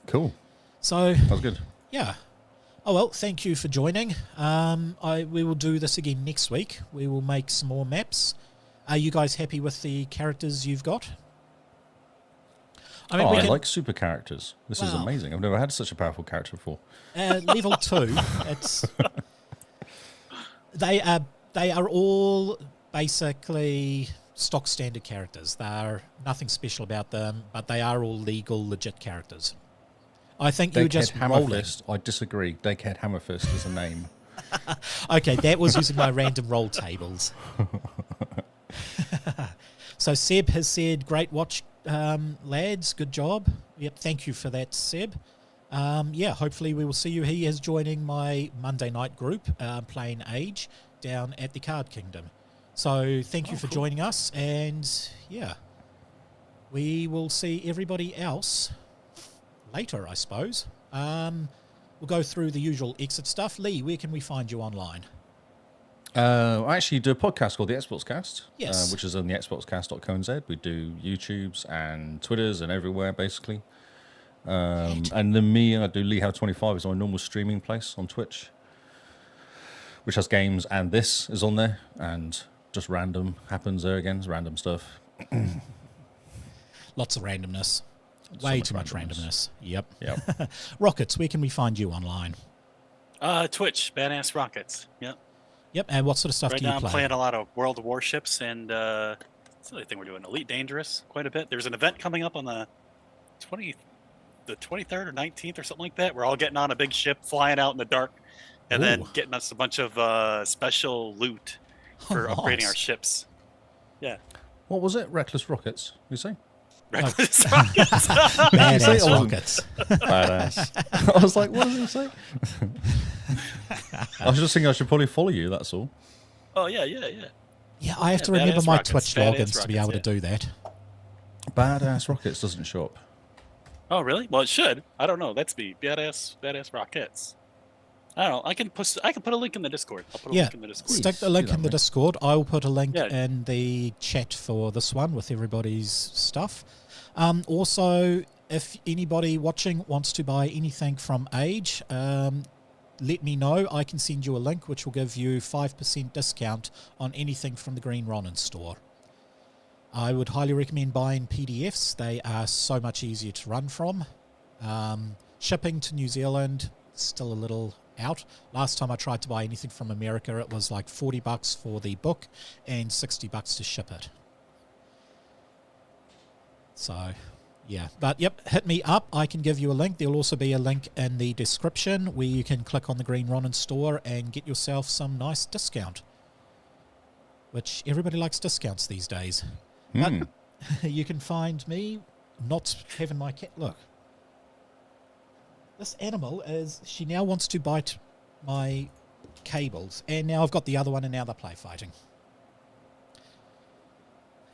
Cool. So, That was good. yeah. Oh, well, thank you for joining. We will do this again next week. We will make some more maps. Are you guys happy with the characters you've got? I I like super characters. This is Wow. amazing. I've never had such a powerful character before. Level 2, it's... They are all basically stock standard characters. They are nothing special about them, but they are all legal, legit characters. I think you were just rolling. Hammerfist. I disagree. Dakehead Hammerfist is a name. Okay, that was using my random roll tables. So Seb has said, great watch, lads. Good job. Yep, thank you for that, Seb. Yeah, hopefully we will see you. He is joining my Monday night group, playing Age, down at the Card Kingdom. So thank you for joining us. And yeah, we will see everybody else later, I suppose. We'll go through the usual exit stuff. Lee, where can we find you online? I actually do a podcast called The Xbox Cast, Yes. which is on the xboxcast.co.nz. We do YouTubes and Twitters and everywhere, basically. And then I do LeeHow25 is my normal streaming place on Twitch, which has games, and this is on there, and just random happens there again. It's random stuff. Lots of randomness. So Way much too much randomness. randomness. Yep. Yep. Rockets, where can we find you online? Twitch, Badass Rockets. Yep. Yep, and what sort of stuff Right do you now I'm play? playing a lot of World of Warships, and that's the other thing we're doing. Elite Dangerous quite a bit. There's an event coming up on the 23rd or 19th or something like that. We're all getting on a big ship, flying out in the dark, and then Ooh. getting us a bunch of special loot for upgrading nice. our ships. Yeah. What was it? Reckless Rockets, you say? Reckless Rockets. Badass Rockets. Badass. I was like, what did he say? I was just thinking I should probably follow you, that's all. Oh, yeah. Yeah, I have to Yeah, remember Badass my Rockets, Twitch Badass logins to be able Rockets, to do that. Badass Rockets doesn't show up. Oh, really? Well, it should. I don't know. That's me. Badass Rockets. I don't know. I can put a link in the Discord. I'll put a Yeah, link in the Discord. stick the do link that, in the mate. Discord. I will put a link Yeah. in the chat for this one with everybody's stuff. Also, if anybody watching wants to buy anything from Age, let me know. I can send you a link which will give you 5% discount on anything from the Green Ronin store. I would highly recommend buying PDFs. They are so much easier to run from. Shipping to New Zealand, still a little out. Last time I tried to buy anything from America, it was like $40 for the book and $60 to ship it. So, yeah. But, yep, hit me up. I can give you a link. There'll also be a link in the description where you can click on the Green Ronin store and get yourself some nice discount. Which everybody likes discounts these days. But you can find me not having my cat. Look. This animal she now wants to bite my cables. And now I've got the other one and now they're play fighting.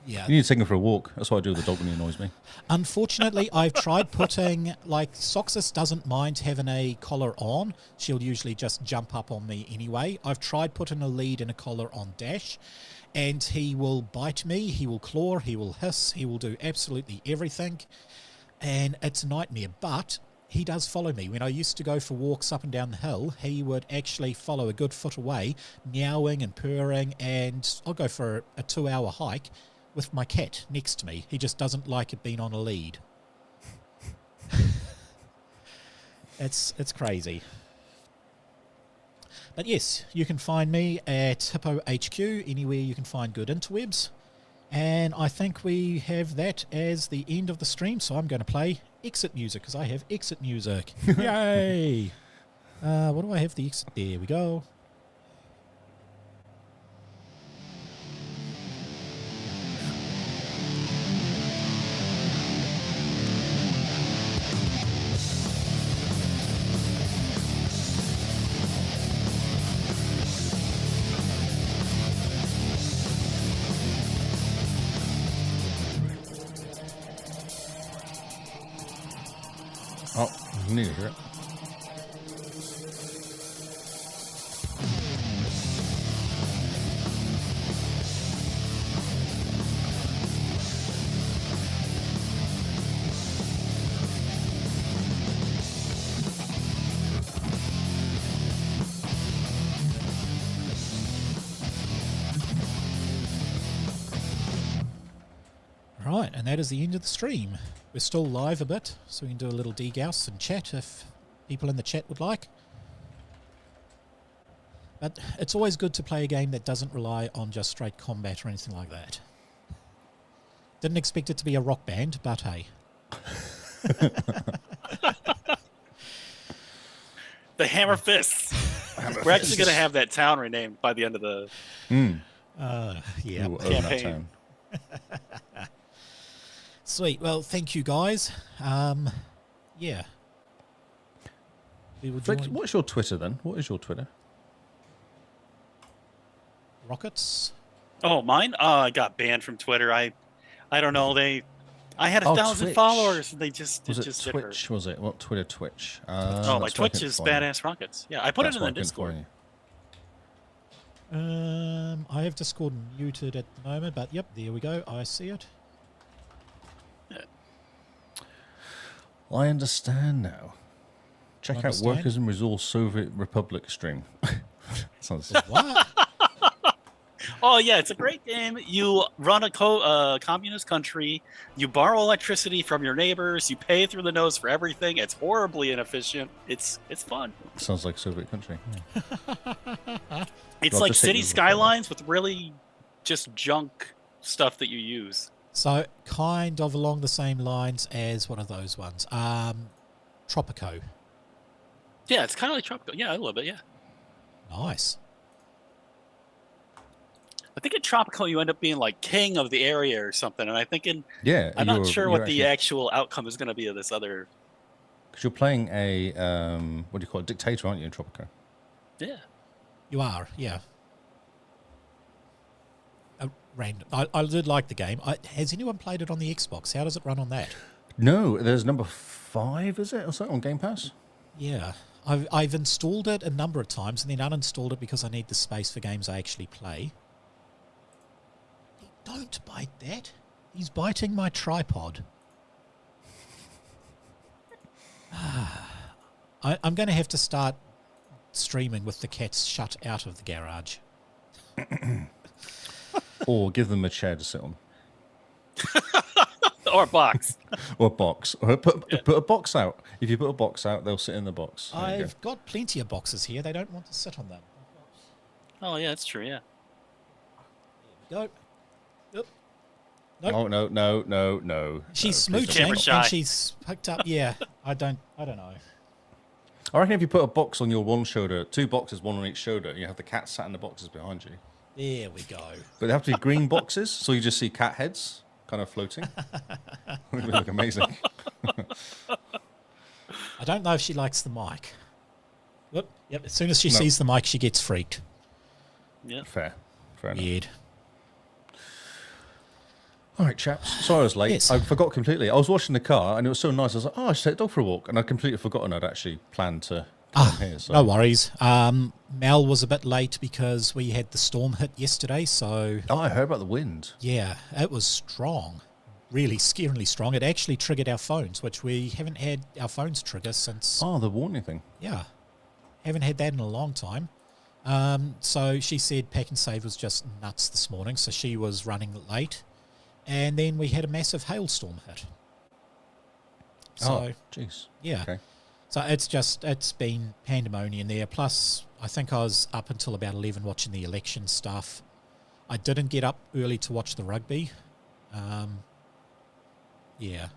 Yeah. You need to take him for a walk. That's what I do with the dog when he annoys me. Unfortunately, I've tried putting, like, Soxus doesn't mind having a collar on. She'll usually just jump up on me anyway. I've tried putting a lead and a collar on Dash, and he will bite me, he will claw, he will hiss, he will do absolutely everything, and it's a nightmare. But he does follow me. When I used to go for walks up and down the hill, he would actually follow a good foot away, meowing and purring, and I'll go for a 2-hour hike with my cat next to me. He just doesn't like it being on a lead. It's crazy. But yes, you can find me at Hippo HQ, anywhere you can find good interwebs. And I think we have that as the end of the stream, so I'm going to play exit music, because I have exit music. Yay! What do I have the exit? There we go. Oh, You need to hear it. Right, and that is the end of the stream. We're still live a bit, so we can do a little degauss and chat if people in the chat would like. But it's always good to play a game that doesn't rely on just straight combat or anything like that. Didn't expect it to be a rock band, but hey. The Hammer Fists. We're actually going to have that town renamed by the end of the Yeah. Ooh, own that campaign. town. Sweet. Well, thank you guys. Yeah. We will Flick, join what's your Twitter then? What is your Twitter? Rockets. Oh, mine? I got banned from Twitter. I don't know. I had Oh, 1,000 Twitch. followers, and they just Was it just didn't hurt. Twitch? Was it? What Twitter? Twitch. Oh, my that's why I Twitch couldn't is find you. Badass Rockets. Yeah, I put That's it in why the I couldn't find Discord. you. I have Discord muted at the moment, but yep, there we go. I see it. I understand now. Check out Understand? Workers and Resource Soviet Republic stream. Sounds What? Oh yeah, it's a great game. You run a communist country. You borrow electricity from your neighbors. You pay through the nose for everything. It's horribly inefficient. It's fun. sounds like Soviet country. It's Well, like just hit city you with the skylines with really just junk stuff that you use. So, kind of along the same lines as one of those ones. Tropico. Yeah, it's kind of like Tropical. Yeah, a little bit. Yeah, Nice. I think in Tropical you end up being like king of the area or something. And I think Yeah, I'm not sure what the actually, actual outcome is going to be of this other. because you're playing a what do you call it, dictator, aren't you, in Tropico? Yeah. You are, yeah. Random. I did like the game. Has anyone played it on the Xbox? How does it run on that? No, there's number 5, is it, or something on Game Pass? Yeah. I've installed it a number of times and then uninstalled it because I need the space for games I actually play. Don't bite that. He's biting my tripod. I'm going to have to start streaming with the cats shut out of the garage. Or give them a chair to sit on. Or a box. Or a box. Or put a box out. If you put a box out, they'll sit in the box. There you go. I've got plenty of boxes here. They don't want to sit on them. Oh yeah, that's true. Yeah. Go. Nope. Nope. Oh, no. She's No, please don't. Camera smooching shy. and she's hooked up. Yeah, I don't know. I reckon if you put a box on your one shoulder, 2 boxes, one on each shoulder, you have the cat sat in the boxes behind you. There we go. But they have to be green boxes, so you just see cat heads kind of floating. It would look amazing. I don't know if she likes the mic. Whoop. Yep. As soon as she No. sees the mic, she gets freaked. Yeah. Fair enough. Weird. All right, chaps. Sorry I was late. Yes. I forgot completely. I was washing the car, and it was so nice. I was like, oh, I should take the dog for a walk. And I'd completely forgotten I'd actually planned to come here. So. No worries. Mel was a bit late because we had the storm hit yesterday, so Oh, I heard about the wind. yeah, it was strong. Really scarily strong. It actually triggered our phones, which we haven't had our phones trigger since, Oh, the warning thing. yeah, haven't had that in a long time. So she said Pack and Save was just nuts this morning, so she was running late. And then we had a massive hailstorm hit. So, Oh, jeez. yeah. Okay. So it's been pandemonium there. Plus, I think I was up until about 11 watching the election stuff. I didn't get up early to watch the rugby. Yeah,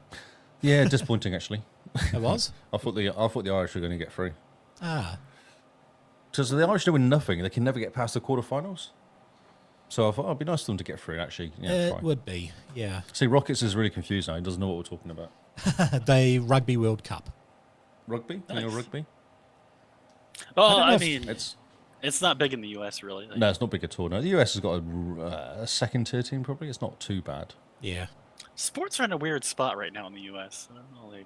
Yeah, disappointing actually. it was. I thought the Irish were going to get through. Ah, So the Irish doing nothing. They can never get past the quarterfinals. So I thought it'd be nice for them to get through. Actually, yeah, it try. would be. Yeah, See, Rockets is really confused now. He doesn't know what we're talking about. the Rugby World Cup. Rugby? You know Nice. rugby? Oh, don't know I if mean, It's it's not big in the U.S. really. Like, no, it's not big at all. No, the US has got a second tier team. Probably it's not too bad. Yeah, sports are in a weird spot right now in the U.S. I don't know,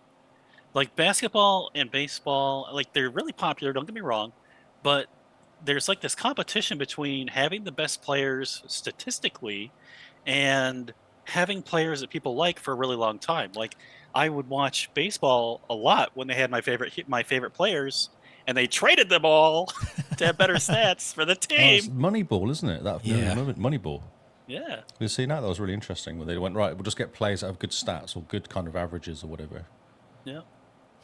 like basketball and baseball, like they're really popular, don't get me wrong, but there's like this competition between having the best players statistically and having players that people like for a really long time. Like I would watch baseball a lot when they had my favorite players and they traded them all to have better stats for the Oh, it's team. Moneyball, isn't it? That Yeah. Moneyball. Yeah. You see that? That was really interesting. Where they went, right, we'll just get players that have good stats or good kind of averages or whatever. Yeah.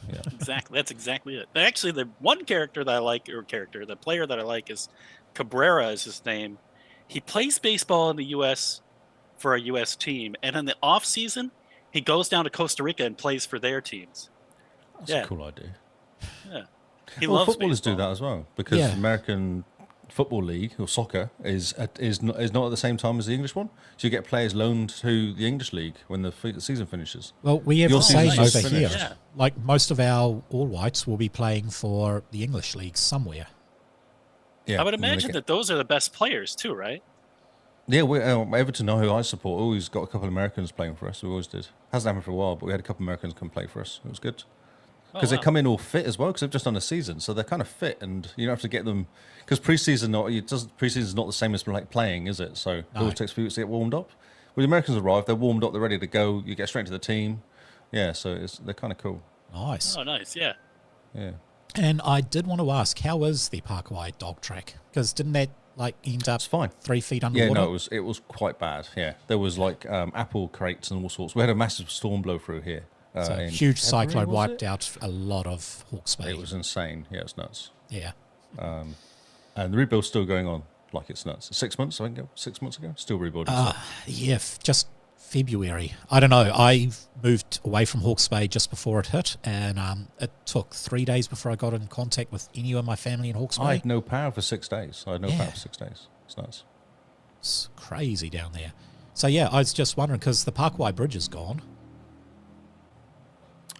Yeah. Exactly. That's exactly it. Actually, the one character that I like, the player that I like is Cabrera is his name. He plays baseball in the U.S. for a U.S. team, and in the off season, he goes down to Costa Rica and plays for their teams. That's Yeah. a cool idea. Yeah, he Well, loves footballers baseball. do that as well because Yeah. American Football League or soccer is not at the same time as the English one. So you get players loaned to the English league when the season finishes. Well, we have Your the same season's over finished. here. Yeah. Like most of our All Whites will be playing for the English league somewhere. Yeah, I would and then they imagine get- that those are the best players too, right? Yeah, we Everton, who I support, always got a couple of Americans playing for us. We always did. Hasn't happened for a while, but we had a couple of Americans come play for us. It was good. Because wow. they come in all fit as well, because they've just done a season, so they're kind of fit, and you don't have to get them. Because preseason is not the same as like playing, is it? So it always takes a few weeks to get warmed up. When the Americans arrive, they're warmed up, they're ready to go. You get straight into the team. Yeah, so they're kind of cool. Nice. Oh, nice. Yeah. Yeah. And I did want to ask, how is the Parkway dog track? Because didn't that like end up It's fine. 3 feet Yeah, underwater? no, it was quite bad. Yeah, there was like apple crates and all sorts. We had a massive storm blow through here. So in huge February, cyclone was wiped it? out a lot of Hawke's Bay. It was insane. Yeah, it's nuts. Yeah. And the rebuild's still going on like it's nuts. 6 months, I think, 6 months ago, still rebuilding. Yeah, just February. I don't know. I moved away from Hawke's Bay just before it hit, and it took 3 days before I got in contact with any of my family in Hawke's Bay. I had no power for 6 days. I had no Yeah. power for 6 days. It's nuts. It's crazy down there. So yeah, I was just wondering because the Parkway Bridge is gone.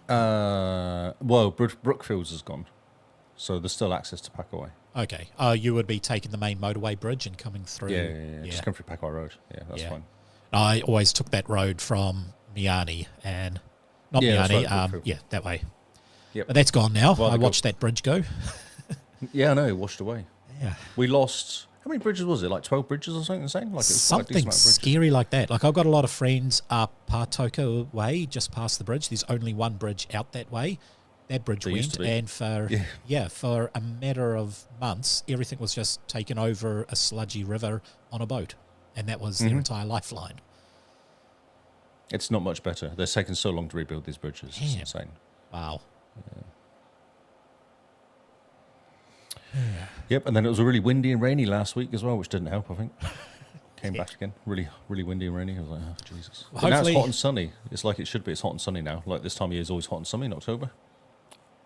Well, Brookfields is gone, so there's still access to Packaway. Okay. You would be taking the main motorway bridge and coming through. Yeah. Just come through Packaway Road. Yeah, that's Yeah. fine. I always took that road from Miani and not Yeah, that's Miani. right, Brookfield. Yeah, that way. Yep. But that's gone now. Well, I they watched that bridge go. Yeah, I know, it washed away. Yeah. We lost, how many bridges was it? Like 12 bridges or something insane? Like it was quite a decent Something amount of bridges. scary like that. Like I've got a lot of friends up Patoka way, just past the bridge. There's only one bridge out that way. That bridge There used went, to be. and for a matter of months, everything was just taken over a sludgy river on a boat, and that was their entire lifeline. It's not much better. They're taking so long to rebuild these bridges. It's Damn. insane. Wow. Yep, and then it was really windy and rainy last week as well, which didn't help, I think. Came back again. Really, really windy and rainy. I was like, oh, Jesus. Well, But now it's hopefully- hot and sunny. It's like it should be. It's hot and sunny now. Like this time of year is always hot and sunny in October.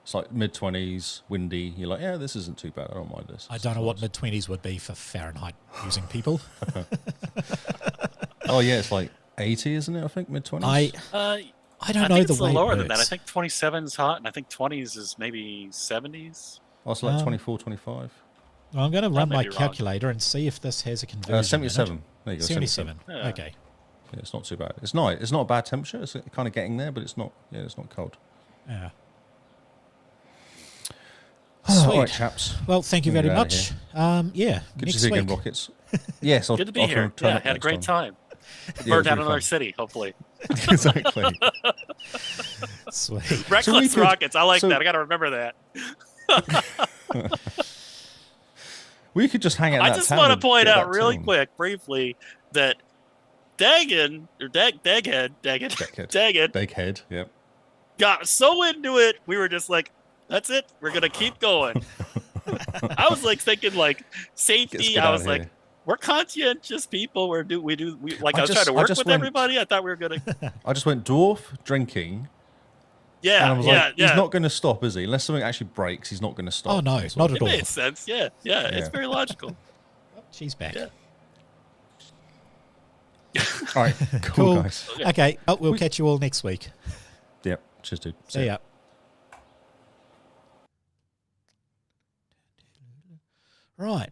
It's like mid-20s, windy. You're like, yeah, this isn't too bad. I don't mind this. I don't know what mid-20s would be for Fahrenheit using people. Oh, yeah, it's like 80, isn't it? I think mid-20s. I don't I know think the it's way lower it than that. I works. think 27 is hot, and I think 20s is maybe 70s. Oh, it's like 24, 25. Well, I'm going to run may my be wrong. calculator and see if this has a conversion. in it. 77. There you go. 77. Yeah. Okay. Yeah, it's not too bad. It's not a bad temperature. It's kind of getting there, but it's not. Yeah, it's not cold. Yeah. All right, Sweet. chaps. Well, thank you We'll very get out of much. Yeah. Good next to see you again, week. Rockets. Yes, Good to be here. Yeah, had a great time. Yeah, Burned it down was another really city, hopefully. fun. Exactly. Sweet. Reckless could- rockets. I like so- that. I got to remember that. We could just hang out. In I that just town want to and point get out that really town. quick, briefly, that Daggett, Baghead. Yep. got so into it, we were just like, that's it. We're going to keep going. I was like thinking like safety. Get I out was of like, here. we're conscientious people. I was I trying to I work just with went- everybody. I thought we were going to, I just went dwarf drinking, and I yeah, was yeah, like, yeah. he's not going to stop, is he? Unless something actually breaks, he's not going to stop. Oh, no, That's not what- at It all. made sense. Yeah, yeah, it's Yeah. very logical. She's back. Yeah. All right, cool, Cool. guys. Okay. Oh, we'll catch you all next week. Yep. Cheers, dude. See ya. Right.